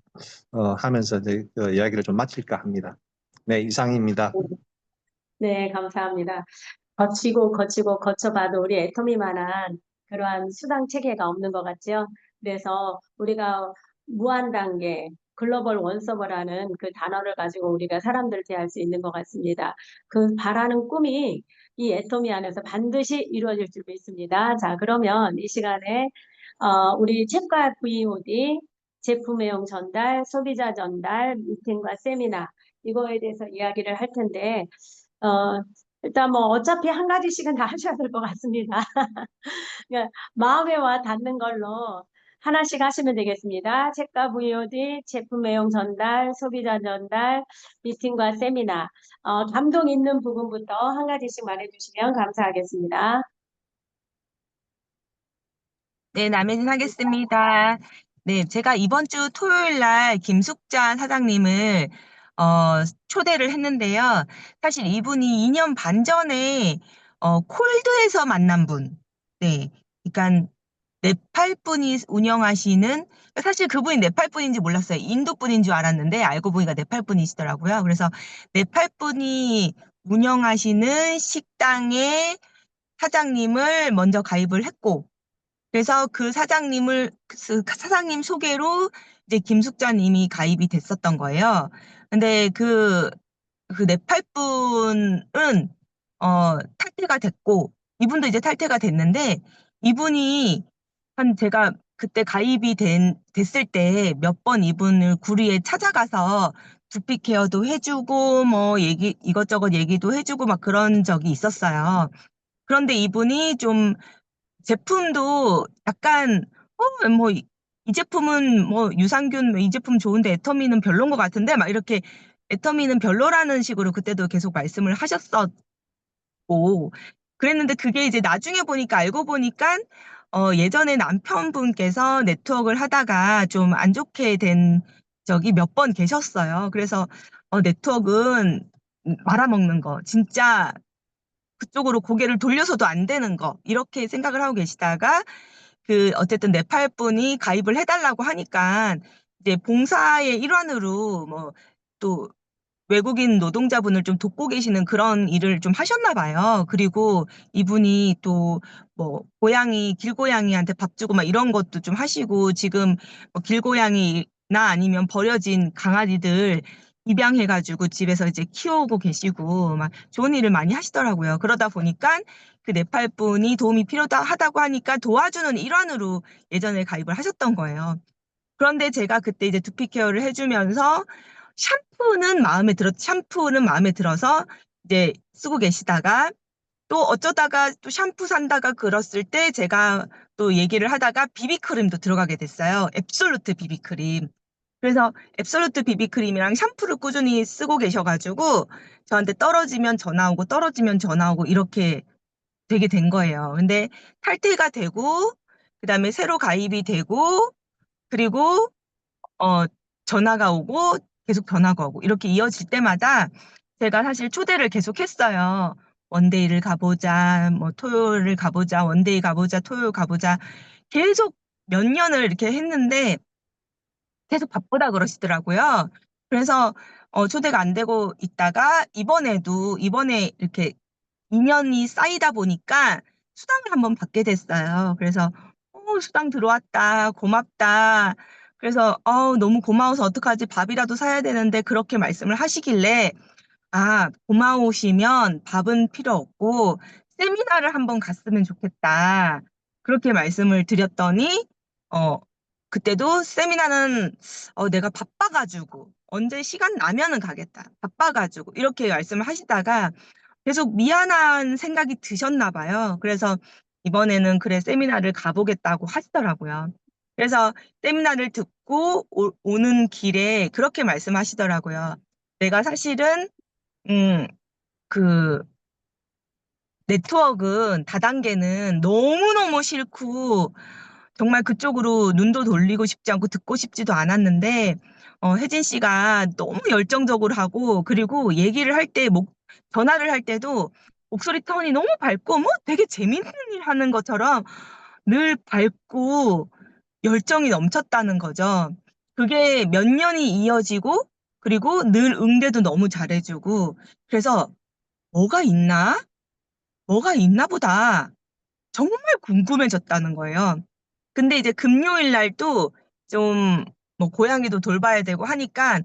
하면서 그 이야기를 좀 마칠까 합니다. 네, 이상입니다. 네, 감사합니다. 거치고 거쳐봐도 우리 애터미만한 그러한 수당 체계가 없는 것 같죠? 그래서 우리가 무한 단계, 글로벌 원서버라는 그 단어를 가지고 우리가 사람들을 대할 수 있는 것 같습니다. 그 바라는 꿈이 이 애터미 안에서 반드시 이루어질 줄 믿습니다. 자, 그러면 이 시간에 우리 챗과 VOD, 제품 외형 전달, 소비자 전달, 미팅과 세미나 이거에 대해서 이야기를 할 텐데 어, 일단 뭐 어차피 한 가지씩은 다 하셔야 될 것 같습니다. 그러니까 마음에 와 닿는 걸로 하나씩 하시면 되겠습니다. 책과 VOD, 제품 내용 전달, 소비자 전달, 미팅과 세미나. 감동 있는 부분부터 한 가지씩 말해주시면 감사하겠습니다. 네, 남해진 하겠습니다. 네, 제가 이번 주 토요일 날 김숙자 사장님을 초대를 했는데요. 사실 이분이 2년 반 전에 콜드에서 만난 분. 네, 그러니까 네팔 분이 운영하시는 사실 그분이 네팔 분인지 몰랐어요. 인도 분인 줄 알았는데 알고 보니까 네팔 분이시더라고요. 그래서 네팔 분이 운영하시는 식당의 사장님을 먼저 가입을 했고 그래서 그 사장님 소개로 이제 김숙자님이 가입이 됐었던 거예요. 근데 그 네팔 분은 탈퇴가 됐고 이분도 이제 탈퇴가 됐는데 이분이 제가 그때 가입이 됐을 때 몇 번 이분을 구리에 찾아가서 두피 케어도 해주고 뭐 이것저것 얘기도 해주고 막 그런 적이 있었어요. 그런데 이분이 좀 제품도 약간 뭐 이 제품은 뭐 유산균 이 제품 좋은데 애터미는 별론 것 같은데 막 이렇게 애터미는 별로라는 식으로 그때도 계속 말씀을 하셨었고 그랬는데 그게 이제 나중에 보니까 알고 보니까 예전에 남편분께서 네트워크를 하다가 좀 안 좋게 된 적이 몇 번 계셨어요. 그래서 네트워크는 말아먹는 거 진짜 그쪽으로 고개를 돌려서도 안 되는 거 이렇게 생각을 하고 계시다가 어쨌든 네팔 분이 가입을 해달라고 하니까 이제 봉사의 일환으로 뭐 또 외국인 노동자분을 좀 돕고 계시는 그런 일을 좀 하셨나 봐요. 그리고 이분이 또 뭐 길고양이한테 밥 주고 막 이런 것도 좀 하시고 지금 뭐 길고양이나 아니면 버려진 강아지들 입양해가지고 집에서 이제 키우고 계시고 막 좋은 일을 많이 하시더라고요. 그러다 보니까 그 네팔 분이 도움이 필요하다고 하니까 도와주는 일환으로 예전에 가입을 하셨던 거예요. 그런데 제가 그때 이제 두피 케어를 해주면서 샴푸는 마음에 들어서 이제 쓰고 계시다가 또 어쩌다가 또 샴푸 산다가 그랬을 때 제가 또 얘기를 하다가 비비크림도 들어가게 됐어요. 앱솔루트 비비크림. 그래서 앱솔루트 비비크림이랑 샴푸를 꾸준히 쓰고 계셔가지고 저한테 떨어지면 전화 오고 떨어지면 전화 오고 이렇게 되게 된 거예요. 근데 탈퇴가 되고 그다음에 새로 가입이 되고 그리고 전화가 오고 계속 전화가 오고 이렇게 이어질 때마다 제가 사실 초대를 계속 했어요. 원데이를 가보자, 뭐 토요일을 가보자, 원데이 가보자, 토요일 가보자. 계속 몇 년을 이렇게 했는데 계속 바쁘다 그러시더라고요. 그래서 초대가 안 되고 있다가 이번에 이렇게 인연이 쌓이다 보니까 수당을 한번 받게 됐어요. 그래서 수당 들어왔다. 고맙다. 그래서 너무 고마워서 어떡하지? 밥이라도 사야 되는데 그렇게 말씀을 하시길래 고마우시면 밥은 필요 없고 세미나를 한번 갔으면 좋겠다. 그렇게 말씀을 드렸더니 그때도 세미나는 내가 바빠가지고 언제 시간 나면은 가겠다. 바빠가지고 이렇게 말씀을 하시다가 계속 미안한 생각이 드셨나 봐요. 그래서 이번에는 그래 세미나를 가보겠다고 하시더라고요. 그래서 세미나를 듣고 오는 길에 그렇게 말씀하시더라고요. 내가 사실은 그 다단계는 너무너무 싫고 정말 그쪽으로 눈도 돌리고 싶지 않고 듣고 싶지도 않았는데 혜진 씨가 너무 열정적으로 하고 그리고 얘기를 할 때 전화를 할 때도 목소리 톤이 너무 밝고 뭐 되게 재밌는 일 하는 것처럼 늘 밝고 열정이 넘쳤다는 거죠. 그게 몇 년이 이어지고 그리고 늘 응대도 너무 잘해주고 그래서 뭐가 있나? 뭐가 있나 보다. 정말 궁금해졌다는 거예요. 근데 이제 금요일 날도 좀 뭐 고양이도 돌봐야 되고 하니까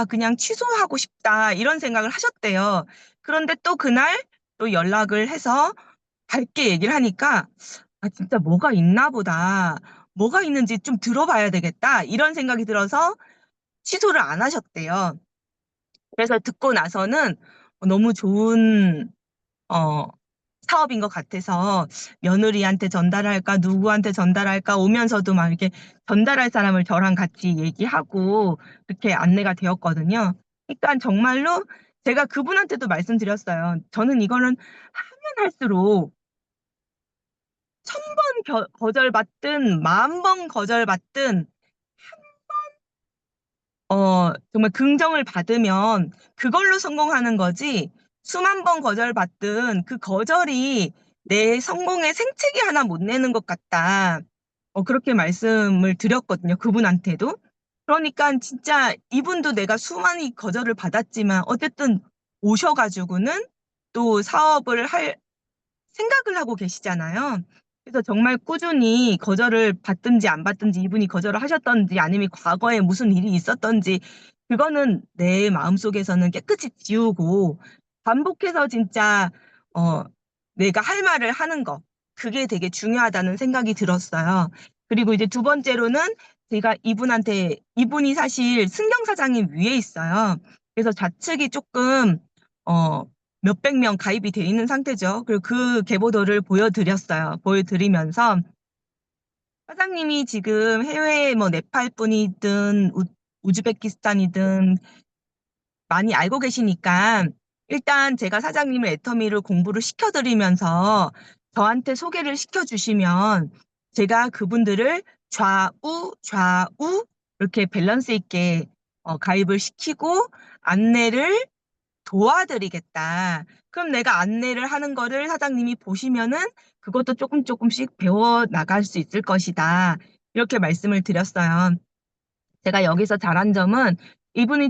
그냥 취소하고 싶다 이런 생각을 하셨대요. 그런데 또 그날 또 연락을 해서 밝게 얘기를 하니까 진짜 뭐가 있나 보다. 뭐가 있는지 좀 들어봐야 되겠다 이런 생각이 들어서 취소를 안 하셨대요. 그래서 듣고 나서는 너무 좋은 어, 사업인 것 같아서 며느리한테 전달할까, 누구한테 전달할까 오면서도 막 이렇게 전달할 사람을 저랑 같이 얘기하고 그렇게 안내가 되었거든요. 그러니까 정말로 제가 그분한테도 말씀드렸어요. 저는 이거는 하면 할수록 1000번 거절받든 10,000번 거절받든 정말 긍정을 받으면 그걸로 성공하는 거지, 수만 번 거절받든 그 거절이 내 성공의 생채기 하나 못 내는 것 같다. 그렇게 말씀을 드렸거든요. 그분한테도. 그러니까 진짜 이분도 내가 수많이 거절을 받았지만 어쨌든 오셔가지고는 또 사업을 할 생각을 하고 계시잖아요. 그래서 정말 꾸준히 거절을 받든지 안 받든지 이분이 거절을 하셨던지 아니면 과거에 무슨 일이 있었던지 그거는 내 마음속에서는 깨끗이 지우고 반복해서 진짜 어, 내가 할 말을 하는 거 그게 되게 중요하다는 생각이 들었어요. 그리고 이제 두 번째로는 제가 이분이 사실 승경사장님 위에 있어요. 그래서 좌측이 조금 어, 몇백 명 가입이 돼 있는 상태죠. 그리고 그 계보도를 보여드리면서 사장님이 지금 해외에 뭐 네팔 분이든 우즈베키스탄이든 많이 알고 계시니까 일단 제가 사장님을 애터미를 공부를 시켜드리면서 저한테 소개를 시켜주시면 제가 그분들을 좌우 이렇게 밸런스 있게 가입을 시키고 안내를 도와드리겠다. 그럼 내가 안내를 하는 거를 사장님이 보시면은 그것도 조금씩 배워 나갈 수 있을 것이다. 이렇게 말씀을 드렸어요. 제가 여기서 잘한 점은 이분이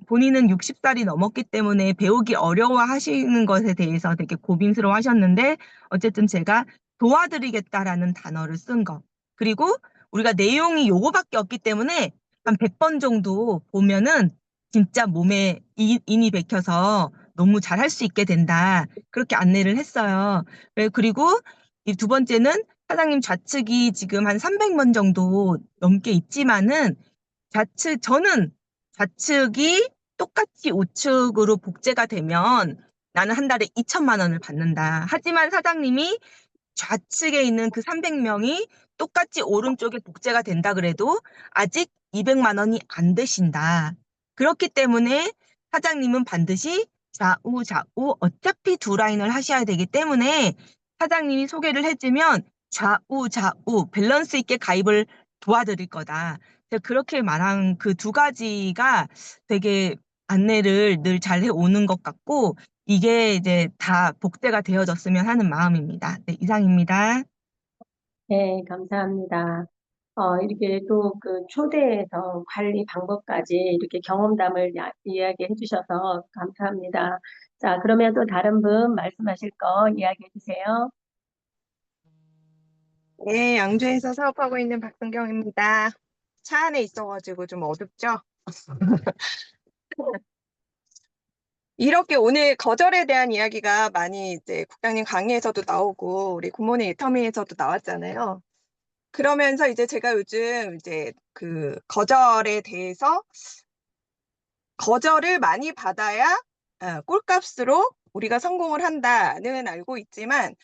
본인은 60살이 넘었기 때문에 배우기 어려워 하시는 것에 대해서 되게 고민스러워 하셨는데 어쨌든 제가 도와드리겠다라는 단어를 쓴 거. 그리고 우리가 내용이 요거밖에 없기 때문에 한 100번 정도 보면은 진짜 몸에 인이 bek혀서 너무 잘할 수 있게 된다. 그렇게 안내를 했어요. 그리고 이 두 번째는 사장님 좌측이 지금 한 300번 정도 넘게 있지만은 저는 좌측이 똑같이 우측으로 복제가 되면 나는 한 달에 2천만 원을 받는다. 하지만 사장님이 좌측에 있는 그 300명이 똑같이 오른쪽에 복제가 된다 그래도 아직 200만 원이 안 되신다. 그렇기 때문에 사장님은 반드시 좌우 어차피 두 라인을 하셔야 되기 때문에 사장님이 소개를 해주면 좌우 밸런스 있게 가입을 도와드릴 거다. 제가 그렇게 말한 그 두 가지가 되게 안내를 늘 잘 해오는 것 같고 이게 이제 다 복제가 되어졌으면 하는 마음입니다. 네, 이상입니다. 네, 감사합니다. 이렇게 또 그 초대해서 관리 방법까지 이렇게 경험담을 이야기해 주셔서 감사합니다. 자, 그러면 또 다른 분 말씀하실 거 이야기해 주세요. 네, 양주에서 사업하고 있는 박승경입니다. 차 안에 있어가지고 좀 어둡죠? 이렇게 오늘 거절에 대한 이야기가 많이 이제 국장님 강의에서도 나오고 우리 굿모닝 애터미에서도 나왔잖아요. 그러면서 이제 제가 요즘 이제 그 거절에 대해서 거절을 많이 받아야 꼴값으로 우리가 성공을 한다는 알고 있지만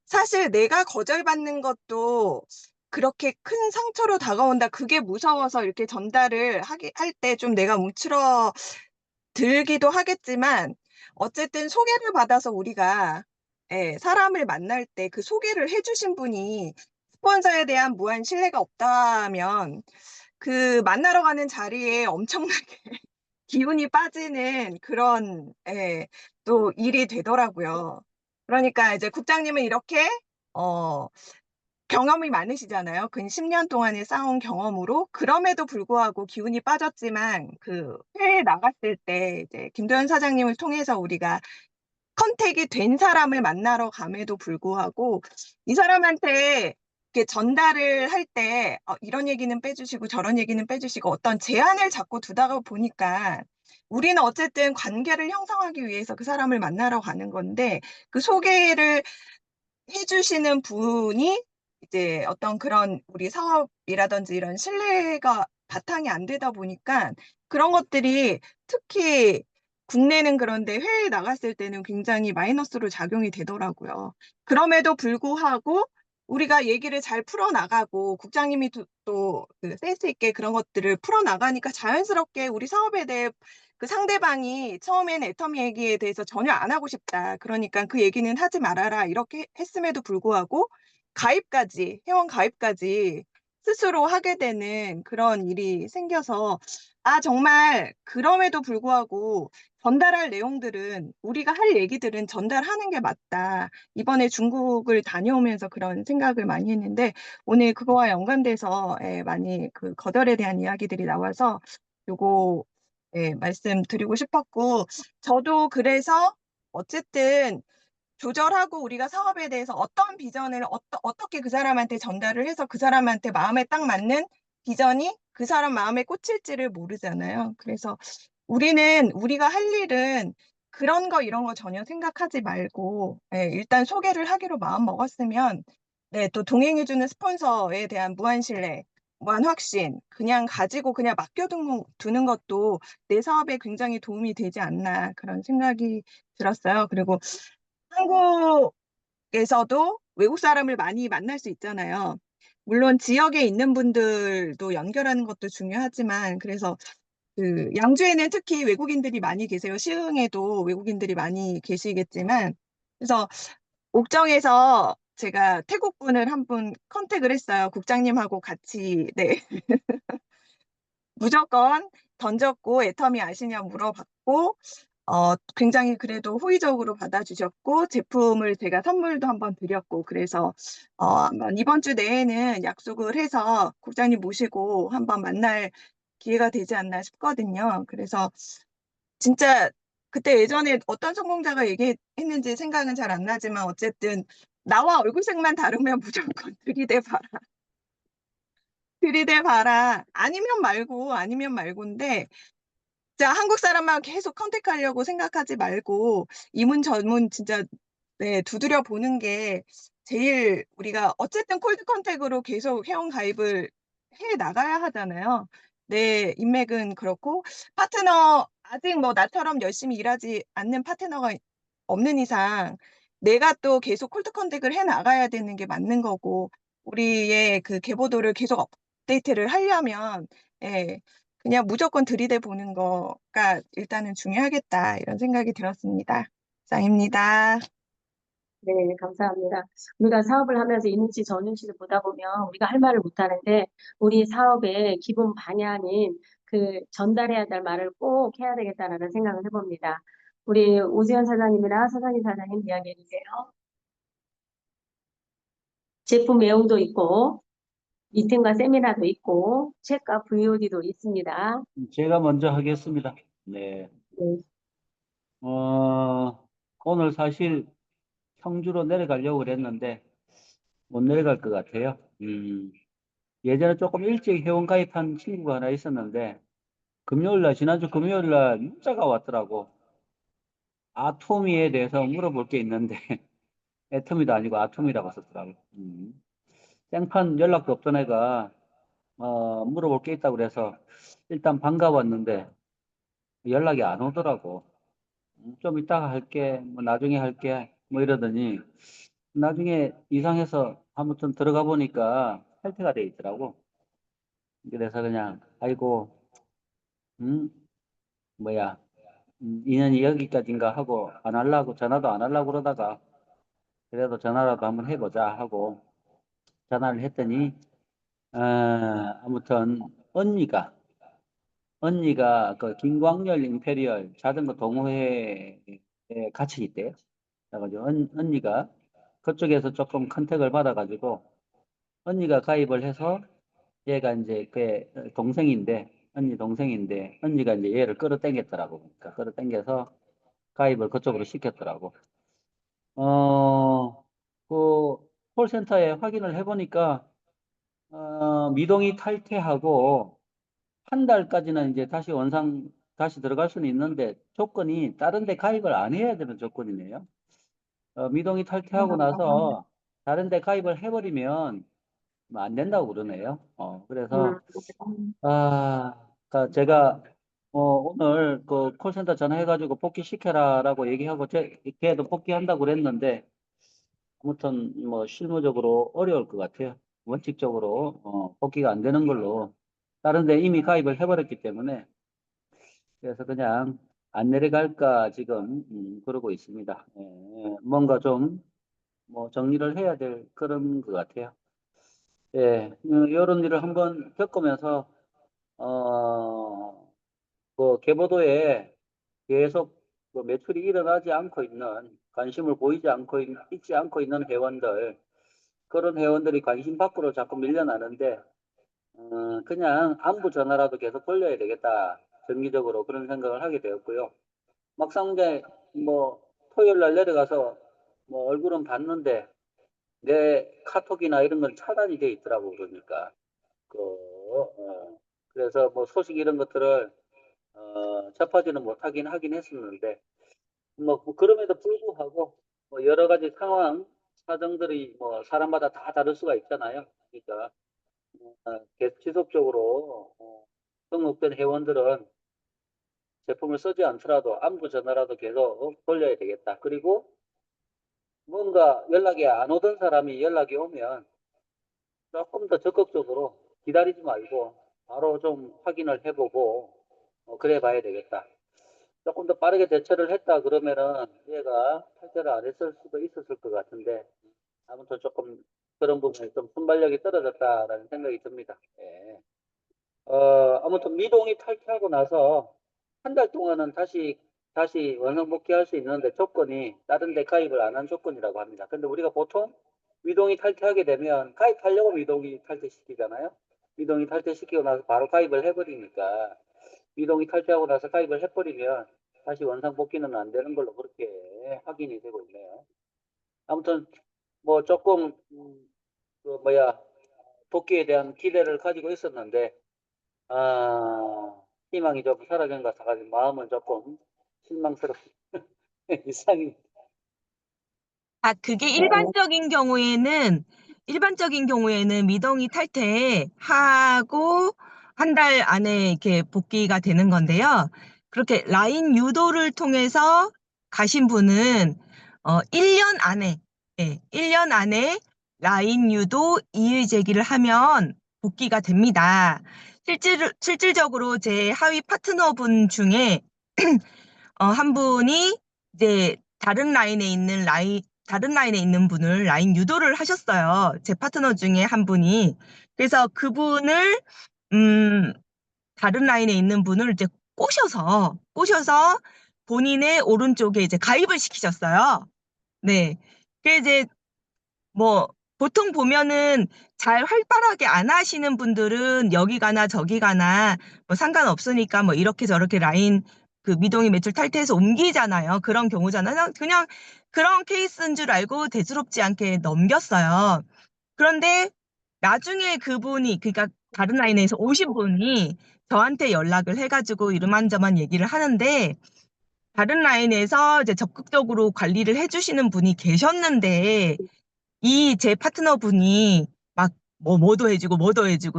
사실 내가 거절받는 것도 그렇게 큰 상처로 다가온다. 그게 무서워서 이렇게 전달을 할 때 좀 내가 움츠러 들기도 하겠지만 어쨌든 소개를 받아서 우리가 사람을 만날 때 그 소개를 해주신 분이 스폰서에 대한 무한 신뢰가 없다면 그 만나러 가는 자리에 엄청나게 기운이 빠지는 그런 또 일이 되더라고요. 그러니까 이제 국장님은 이렇게 경험이 많으시잖아요. 근 10년 동안에 쌓아온 경험으로 그럼에도 불구하고 기운이 빠졌지만 그 회에 나갔을 때 이제 김도현 사장님을 통해서 우리가 컨택이 된 사람을 만나러 감에도 불구하고 이 사람한테 이렇게 전달을 할 때 이런 얘기는 빼주시고 저런 얘기는 빼주시고 어떤 제한을 자꾸 두다가 보니까 우리는 어쨌든 관계를 형성하기 위해서 그 사람을 만나러 가는 건데 그 소개를 해주시는 분이 이제 어떤 그런 우리 사업이라든지 이런 신뢰가 바탕이 안 되다 보니까 그런 것들이 특히 국내는 그런데 해외에 나갔을 때는 굉장히 마이너스로 작용이 되더라고요. 그럼에도 불구하고 우리가 얘기를 잘 풀어나가고 국장님이 또 그 센스 있게 그런 것들을 풀어나가니까 자연스럽게 우리 사업에 대해 그 상대방이 처음에는 애터미 얘기에 대해서 전혀 안 하고 싶다. 그러니까 그 얘기는 하지 말아라. 이렇게 했음에도 불구하고 회원 가입까지 스스로 하게 되는 그런 일이 생겨서 정말 그럼에도 불구하고 전달할 내용들은 우리가 할 얘기들은 전달하는 게 맞다. 이번에 중국을 다녀오면서 그런 생각을 많이 했는데 오늘 그거와 연관돼서 많이 그 거절에 대한 이야기들이 나와서 요거 말씀드리고 싶었고 저도 그래서 어쨌든 조절하고 우리가 사업에 대해서 어떤 비전을 어떻게 그 사람한테 전달을 해서 그 사람한테 마음에 딱 맞는 비전이 그 사람 마음에 꽂힐지를 모르잖아요. 그래서 우리가 할 일은 그런 거 이런 거 전혀 생각하지 말고 일단 소개를 하기로 마음 먹었으면 또 동행해주는 스폰서에 대한 무한 신뢰, 무한 확신 그냥 가지고 그냥 맡겨두는 것도 내 사업에 굉장히 도움이 되지 않나 그런 생각이 들었어요. 그리고 한국에서도 외국 사람을 많이 만날 수 있잖아요. 물론 지역에 있는 분들도 연결하는 것도 중요하지만 그래서 그 양주에는 특히 외국인들이 많이 계세요. 시흥에도 외국인들이 많이 계시겠지만 그래서 옥정에서 제가 태국 분을 한 분 컨택을 했어요. 국장님하고 같이 무조건 던졌고 애터미 아시냐 물어봤고 굉장히 그래도 호의적으로 받아주셨고 제품을 제가 선물도 한번 드렸고 그래서 한번 이번 주 내에는 약속을 해서 국장님 모시고 한번 만날 기회가 되지 않나 싶거든요. 그래서 진짜 그때 예전에 어떤 성공자가 얘기했는지 생각은 잘 안 나지만 어쨌든 나와 얼굴색만 다르면 무조건 들이대봐라. 아니면 말고인데 자, 한국 사람만 계속 컨택하려고 생각하지 말고 이문 저문 진짜 네, 두드려 보는 게 제일 우리가 어쨌든 콜드 컨택으로 계속 회원 가입을 해 나가야 하잖아요. 내 인맥은 그렇고 파트너 아직 뭐 나처럼 열심히 일하지 않는 파트너가 없는 이상 내가 또 계속 콜드 컨택을 해 나가야 되는 게 맞는 거고 우리의 그 계보도를 계속 업데이트를 하려면 예, 그냥 무조건 들이대 보는 거가 일단은 중요하겠다 이런 생각이 들었습니다. 짱입니다. 네, 감사합니다. 우리가 사업을 하면서 이눈치 저눈치를 보다 보면 우리가 할 말을 못 하는데 우리 사업의 기본 방향인 그 전달해야 될 말을 꼭 해야 되겠다라는 생각을 해봅니다. 우리 오수연 사장님이나 서상희 사장님 이야기해 주세요. 제품 외우도 있고 미팅과 세미나도 있고 책과 VOD도 있습니다. 제가 먼저 하겠습니다. 네. 네, 오늘 사실 청주로 내려가려고 그랬는데 못 내려갈 것 같아요. 예전에 조금 일찍 회원 가입한 친구가 하나 있었는데 지난주 금요일 날 문자가 왔더라고. 아토미에 대해서 물어볼 게 있는데 애토미도 아니고 아토미라고 썼더라고. 생판 연락도 없던 애가 물어볼 게 있다고 그래서 일단 반가웠는데 연락이 안 오더라고. 좀 이따가 할게, 뭐 나중에 할게, 뭐 이러더니 나중에 이상해서 아무튼 들어가 보니까 탈퇴가 돼 있더라고. 그래서 그냥 아이고, 음, 뭐야, 인연이 여기까지인가 하고 안 하려고 전화도 안 하려고 그러다가 그래도 전화라도 한번 해보자 하고 전화를 했더니 아무튼 언니가 그 김광열 임페리얼 자전거 동호회에 같이 있대요. 그래가지고 언니가 그쪽에서 조금 컨택을 받아가지고 언니가 가입을 해서 얘가 이제 그 동생인데 언니 동생인데 언니가 이제 얘를 끌어당겼더라고. 그러니까 끌어당겨서 가입을 그쪽으로 시켰더라고. 그 콜센터에 확인을 해보니까 미동이 탈퇴하고 한 달까지는 이제 다시 들어갈 수는 있는데 조건이 다른 데 가입을 안 해야 되는 조건이네요. 미동이 탈퇴하고 나서 다른 데 가입을 해버리면 안 된다고 그러네요. 그래서 음, 그러니까 제가 오늘 그 콜센터 전화해가지고 복귀시켜라라고 얘기하고 걔도 복귀한다고 그랬는데 아무튼 뭐 실무적으로 어려울 것 같아요. 원칙적으로 복귀가 안 되는 걸로 다른 데 이미 가입을 해버렸기 때문에 그래서 그냥 안 내려갈까 지금 그러고 있습니다. 뭔가 좀 뭐 정리를 해야 될 그런 것 같아요. 예, 이런 일을 한번 겪으면서 어, 그 계보도에 계속 그 매출이 일어나지 않고 있는 관심을 있지 않고 있는 회원들 그런 회원들이 관심 밖으로 자꾸 밀려나는데 그냥 안부 전화라도 계속 돌려야 되겠다 정기적으로 그런 생각을 하게 되었고요. 막상 이제 뭐 토요일 날 내려가서 뭐 얼굴은 봤는데 내 카톡이나 이런 건 차단이 돼 있더라고 그러니까 그래서 뭐 소식 이런 것들을 접하지는 못하긴 하긴 했었는데 뭐 그럼에도 불구하고 뭐 여러 가지 사정들이 뭐 사람마다 다 다를 수가 있잖아요. 그러니까 계속 지속적으로 등록된 회원들은 제품을 쓰지 않더라도 안부 전화라도 계속 돌려야 되겠다. 그리고 뭔가 연락이 안 오던 사람이 연락이 오면 조금 더 적극적으로 기다리지 말고 바로 좀 확인을 해보고 그래 봐야 되겠다. 조금 더 빠르게 대처를 했다 그러면은 얘가 탈퇴를 안 했을 수도 있었을 것 같은데 아무튼 조금 그런 부분에 좀 순발력이 떨어졌다라는 생각이 듭니다. 예. 아무튼 미동이 탈퇴하고 나서 한 달 동안은 다시 원상복귀할 수 있는데 조건이 다른 데 가입을 안 한 조건이라고 합니다. 근데 우리가 보통 미동이 탈퇴하게 되면 가입하려고 미동이 탈퇴시키잖아요. 미동이 탈퇴시키고 나서 바로 가입을 해버리니까 미동이 탈퇴하고 나서 가입을 해버리면 다시 원상복귀는 안 되는 걸로 그렇게 확인이 되고 있네요. 아무튼 뭐 조금 그 뭐야 복귀에 대한 기대를 가지고 있었는데 아, 희망이 좀 사라진 것 같아가지고 마음은 조금 실망스럽 이상입니다. 아, 그게 네. 일반적인 경우에는 미동이 탈퇴하고 한 달 안에 이렇게 복귀가 되는 건데요. 그렇게 라인 유도를 통해서 가신 분은 1년 안에, 예, 1년 안에 라인 유도 이의 제기를 하면 복귀가 됩니다. 실질적으로 제 하위 파트너분 중에 한 분이 이제 다른 라인에 있는 분을 라인 유도를 하셨어요. 제 파트너 중에 한 분이. 그래서 그분을, 음, 다른 라인에 있는 분을 이제 꼬셔서 본인의 오른쪽에 이제 가입을 시키셨어요. 네. 그 이제 뭐 보통 보면은 잘 활발하게 안 하시는 분들은 여기 가나 저기 가나 뭐 상관없으니까 뭐 이렇게 저렇게 라인 그 미동이 매출 탈퇴해서 옮기잖아요. 그런 경우잖아요. 그냥 그런 케이스인 줄 알고 대수롭지 않게 넘겼어요. 그런데 나중에 그분이 그러니까 다른 라인에서 오신 분이 저한테 연락을 해가지고 이러만저만 얘기를 하는데 다른 라인에서 이제 적극적으로 관리를 해주시는 분이 계셨는데 이 제 파트너분이 막 뭐도 해주고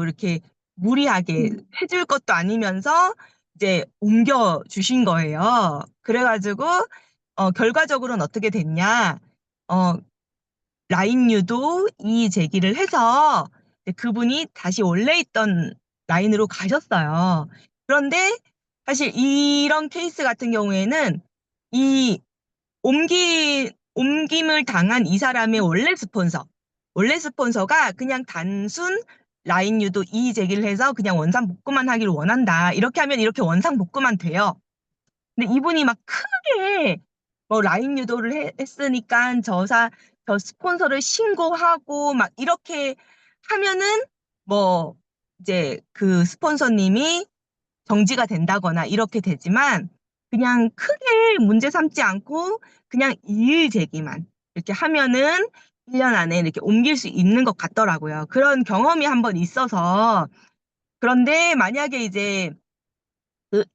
이렇게 무리하게 해줄 것도 아니면서 이제 옮겨 주신 거예요. 그래가지고 결과적으로는 어떻게 됐냐? 어, 라인유도 이의 제기를 해서 이제 그분이 다시 원래 있던 라인으로 가셨어요. 그런데 사실 이런 케이스 같은 경우에는 이 옮김을 당한 이 사람의 원래 스폰서가 그냥 단순 라인 유도 이의 제기를 해서 그냥 원상 복구만 하기를 원한다. 이렇게 하면 이렇게 원상 복구만 돼요. 근데 이분이 막 크게 뭐 라인 유도를 했으니까 저 스폰서를 신고하고 막 이렇게 하면은 뭐 이제 그 스폰서님이 정지가 된다거나 이렇게 되지만 그냥 크게 문제 삼지 않고 그냥 이의 제기만 이렇게 하면은 1년 안에 이렇게 옮길 수 있는 것 같더라고요. 그런 경험이 한번 있어서 그런데 만약에 이제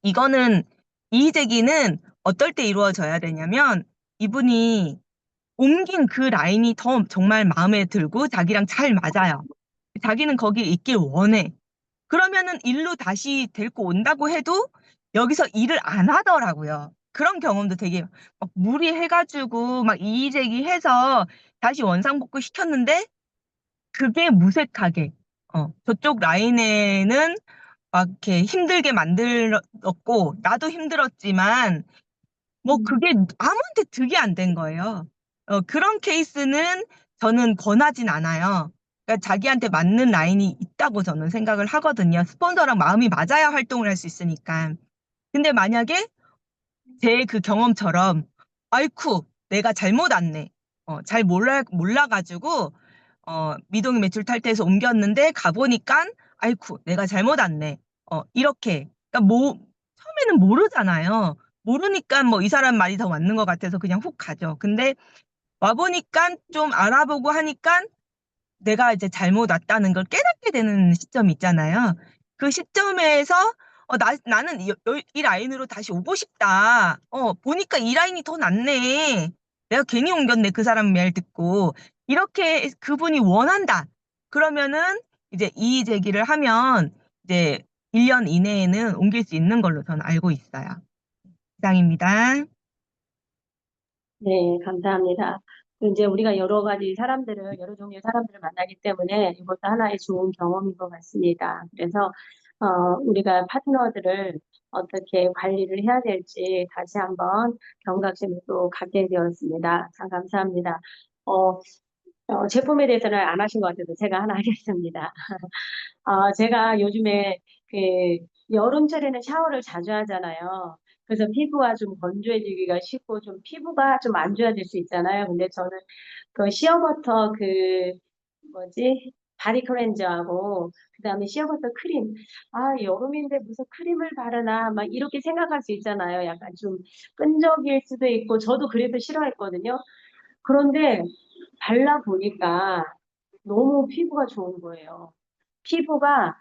이거는 이의 제기는 어떨 때 이루어져야 되냐면 이분이 옮긴 그 라인이 더 정말 마음에 들고 자기랑 잘 맞아요. 자기는 거기 있길 원해. 그러면은 일로 다시 데리고 온다고 해도 여기서 일을 안 하더라고요. 그런 경험도 되게 막 무리해가지고 막 이의 제기해서 다시 원상복구 시켰는데 그게 무색하게 저쪽 라인에는 막 이렇게 힘들게 만들었고 나도 힘들었지만 뭐 그게 아무한테 득이 안 된 거예요. 그런 케이스는 저는 권하진 않아요. 그러니까 자기한테 맞는 라인이 있다고 저는 생각을 하거든요. 스폰서랑 마음이 맞아야 활동을 할 수 있으니까. 근데 만약에 제 그 경험처럼 아이쿠 내가 잘못 왔네. 잘 몰라가지고 미동이 매출 탈퇴해서 옮겼는데 가보니까 아이쿠 내가 잘못 왔네. 이렇게 그러니까 뭐 처음에는 모르잖아요. 모르니까 뭐 이 사람 말이 더 맞는 것 같아서 그냥 훅 가죠. 근데 와보니까 좀 알아보고 하니까 내가 이제 잘못 왔다는 걸 깨닫게 되는 시점이 있잖아요. 그 시점에서 나는 이 라인으로 다시 오고 싶다. 보니까 이 라인이 더 낫네. 내가 괜히 옮겼네. 그 사람 말 듣고. 이렇게 그분이 원한다. 그러면은 이제 이의 제기를 하면 이제 1년 이내에는 옮길 수 있는 걸로 저는 알고 있어요. 이상입니다. 네, 감사합니다. 이제 우리가 여러 종류의 사람들을 만나기 때문에 이것도 하나의 좋은 경험인 것 같습니다. 그래서, 우리가 파트너들을 어떻게 관리를 해야 될지 다시 한번 경각심을 또 갖게 되었습니다. 참 감사합니다. 어, 제품에 대해서는 안 하신 것 같아서 제가 하나 하겠습니다. 제가 요즘에 그 여름철에는 샤워를 자주 하잖아요. 그래서 피부가 좀 건조해지기가 쉽고 좀 피부가 좀 안 좋아질 수 있잖아요. 근데 저는 그 시어버터 뭐지? 바디 클렌저하고 그다음에 시어버터 크림. 여름인데 무슨 크림을 바르나 막 이렇게 생각할 수 있잖아요. 약간 좀 끈적일 수도 있고 저도 그래서 싫어했거든요. 그런데 발라보니까 너무 피부가 좋은 거예요. 피부가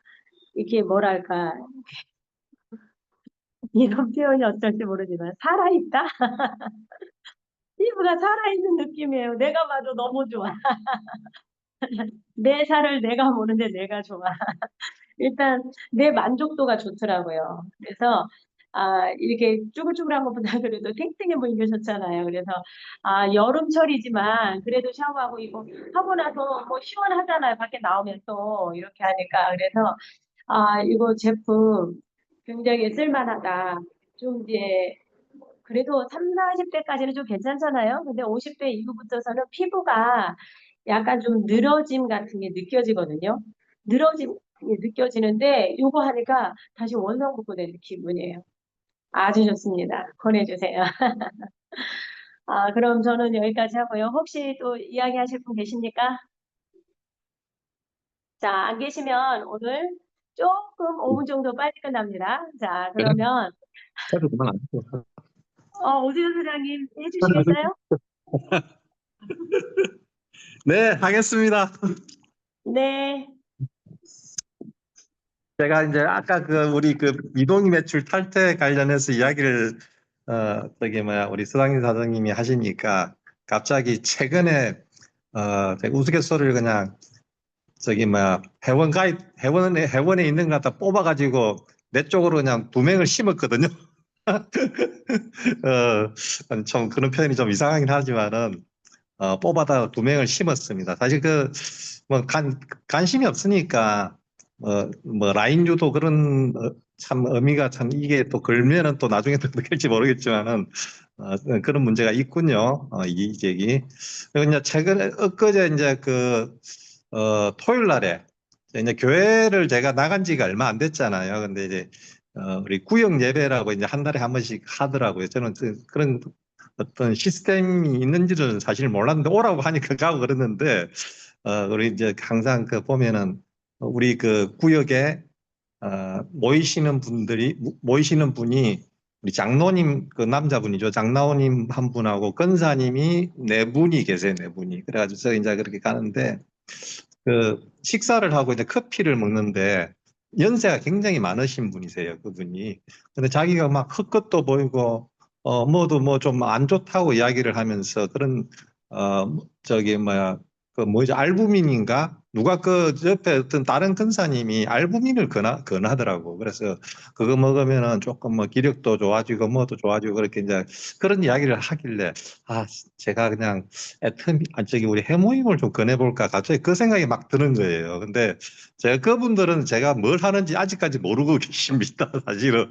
이게 뭐랄까 이런 표현이 어떨지 모르지만 살아있다? 피부가 살아있는 느낌이에요. 내가 봐도 너무 좋아. 내 살을 내가 보는데 내가 좋아. 일단 내 만족도가 좋더라고요. 그래서 이렇게 쭈글쭈글한 것보다 그래도 탱탱해 보이는 게 좋잖아요. 그래서 여름철이지만 그래도 샤워하고 이거 하고 나서 뭐 시원하잖아요. 밖에 나오면 또 이렇게 하니까. 그래서 이거 제품 굉장히 쓸만하다. 좀 이제 그래도 3, 40대까지는 좀 괜찮잖아요. 근데 50대 이후부터서는 피부가 약간 좀 늘어짐 같은 게 느껴지거든요. 늘어짐이 느껴지는데 이거 하니까 다시 원상복구되는 기분이에요. 아주 좋습니다. 권해주세요. 그럼 저는 여기까지 하고요. 혹시 또 이야기하실 분 계십니까? 자, 안 계시면 오늘 조금 5분 정도 빨리 끝납니다. 자, 그러면 차도 그만 안 하고. 오세훈 사장님 해주시겠어요? 네, 하겠습니다. 네. 제가 이제 아까 우리 미동이 매출 탈퇴 관련해서 이야기를 우리 서당진 사장님이 하시니까 갑자기 최근에 제가 우스갯소리를 그냥 회원에 있는 거 갖다 뽑아가지고 내 쪽으로 그냥 2명을 심었거든요. 좀 그런 표현이 좀 이상하긴 하지만은 뽑아다 2명을 심었습니다. 사실 관심이 없으니까 라인유도 그런 참 의미가 참 이게 또 걸면은 또 나중에 또 느낄지 모르겠지만은 그런 문제가 있군요. 이익이. 그리고 이제 최근에 엊그제 이제 토요일 날에 이제 교회를 제가 나간 지가 얼마 안 됐잖아요. 근데 이제 우리 구역 예배라고 이제 한 달에 한 번씩 하더라고요. 저는 그런 어떤 시스템이 있는지는 사실 몰랐는데 오라고 하니까 가고 그러는데 우리 이제 항상 보면은 우리 구역에 모이시는 분이 우리 장로님 남자분이죠. 장로님 한 분하고 권사님이 4분이 계세요. 4분이. 그래가지고 저 이제 그렇게 가는데 식사를 하고 이제 커피를 먹는데 연세가 굉장히 많으신 분이세요. 그분이. 근데 자기가 막 헛것도 보이고 뭐도 뭐 좀 안 좋다고 이야기를 하면서 그런 알부민인가? 누가 옆에 어떤 다른 근사님이 알부민을 권하더라고. 그래서 그거 먹으면은 조금 기력도 좋아지고 뭐도 좋아지고 그렇게 이제 그런 이야기를 하길래 제가 그냥 우리 해모임을 좀 권해볼까 갑자기 그 생각이 막 드는 거예요. 근데 그분들은 제가 뭘 하는지 아직까지 모르고 계십니다. 사실은.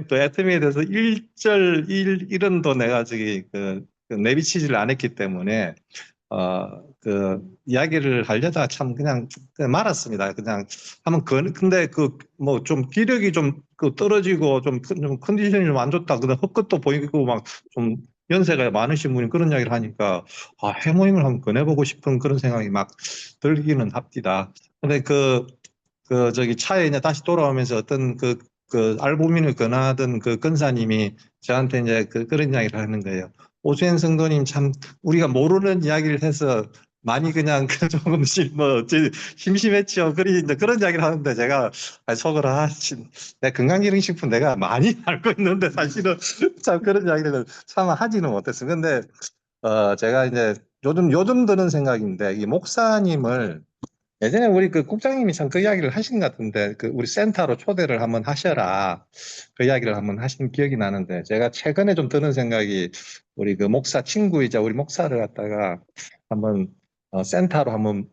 또 애터미에 대해서 일원도 내가 내비치지를 않았기 때문에 이야기를 하려다가 참 그냥 말았습니다. 그냥 근데 뭐 좀 기력이 좀 떨어지고 좀 컨디션이 좀 안 좋다. 근데 헛것도 보이고 막 좀 연세가 많으신 분이 그런 이야기를 하니까 해모임을 한번 권해보고 싶은 그런 생각이 막 들기는 합니다. 근데 저기 차에 이제 다시 돌아오면서 어떤 알부민을 권하던 근사님이 저한테 이제 그런 이야기를 하는 거예요. 오수연 성도님 참 우리가 모르는 이야기를 해서 많이 그냥 조금씩 심심했죠. 그런 이야기를 하는데 제가 속으로 내 건강기능식품 내가 많이 알고 있는데 사실은 참 그런 이야기를 참 하지는 못했어요. 근데 제가 이제 요즘 드는 생각인데 이 목사님을 예전에 우리 국장님이 참 그 이야기를 하신 것 같은데 우리 센터로 초대를 한번 하셔라 그 이야기를 한번 하신 기억이 나는데 제가 최근에 좀 드는 생각이 우리 목사 친구이자 우리 목사를 갖다가 한번 센터로 한번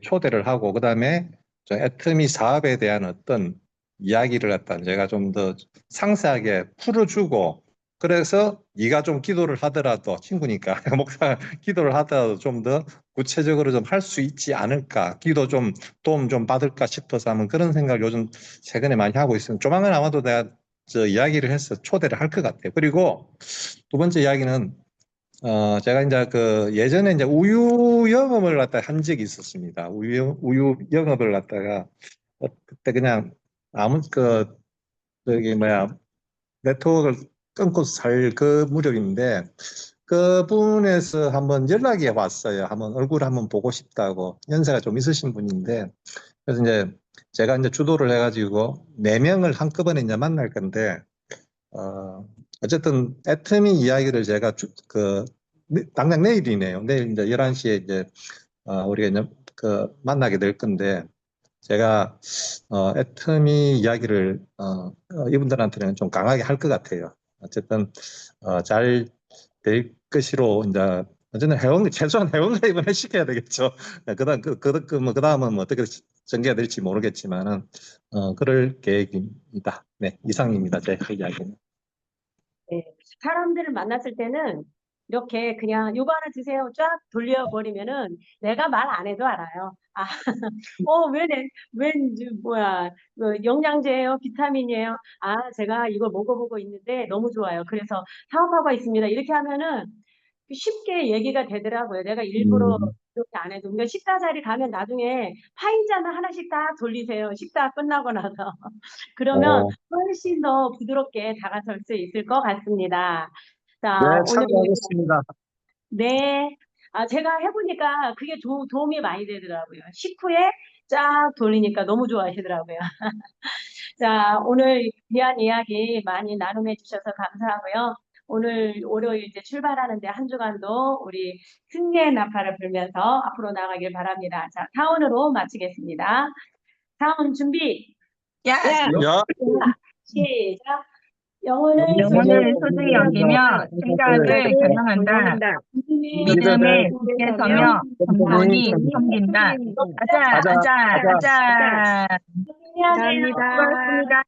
초대를 하고 그다음에 저 애터미 사업에 대한 어떤 이야기를 갖다 제가 좀 더 상세하게 풀어주고 그래서 네가 좀 기도를 하더라도 친구니까 목사 기도를 하더라도 좀 더 구체적으로 좀 할 수 있지 않을까 기도 좀 도움 좀 받을까 싶어서 한번 그런 생각을 요즘 최근에 많이 하고 있습니다. 조만간 아마도 내가 이야기를 해서 초대를 할 것 같아요. 그리고 두 번째 이야기는 제가 이제 예전에 이제 우유 영업을 갖다가 한 적이 있었습니다. 우유 영업을 갖다가 그때 그냥 아무 네트워크를 끊고 살 그 무렵인데 그분에서 한번 연락이 왔어요. 한번 얼굴 한번 보고 싶다고 연세가 좀 있으신 분인데 그래서 이제 제가 이제 주도를 해가지고 4명을 한꺼번에 이제 만날 건데, 어쨌든 애터미 이야기를 제가 당장 내일이네요. 내일 이제 11시에 이제 우리가 이제 만나게 될 건데, 제가 애터미 이야기를 이분들한테는 좀 강하게 할 것 같아요. 어쨌든 잘 될 것이로 이제 어쨌든 최소한 회원 가입은 시켜야 되겠죠. 그다음은 뭐 어떻게 전개가 될지 모르겠지만은 그럴 계획입니다. 네, 이상입니다. 제 이야기는. 네, 사람들을 만났을 때는 이렇게 그냥 요거 하나 주세요 쫙 돌려버리면은 내가 말 안 해도 알아요. 아, 뭐야, 영양제예요, 비타민이에요. 아, 제가 이거 먹어보고 있는데 너무 좋아요. 그래서 사업하고 있습니다. 이렇게 하면은 쉽게 얘기가 되더라고요. 내가 일부러 이렇게 안 해도. 그러니까 식사 자리 가면 나중에 파인잔을 하나씩 딱 돌리세요. 식사 끝나고 나서. 그러면 훨씬 더 부드럽게 다가설 수 있을 것 같습니다. 자, 오늘 참고하겠습니다. 네. 아, 제가 해보니까 그게 도움이 많이 되더라고요. 식후에 쫙 돌리니까 너무 좋아하시더라고요. 자, 오늘 귀한 이야기 많이 나눔해 주셔서 감사하고요. 오늘 월요일 이제 출발하는데 한 주간도 우리 승리의 나팔을 불면서 앞으로 나가길 바랍니다. 자, 사원으로 마치겠습니다. 사원 준비. 야, 야, 시작. 영혼을 영혼을 소중히 여기며 생각을 겨냥한다. 믿음에 굳게 서며 겸손히 섬긴다. 아자, 아자, 아자. 안녕하세요. 고맙습니다.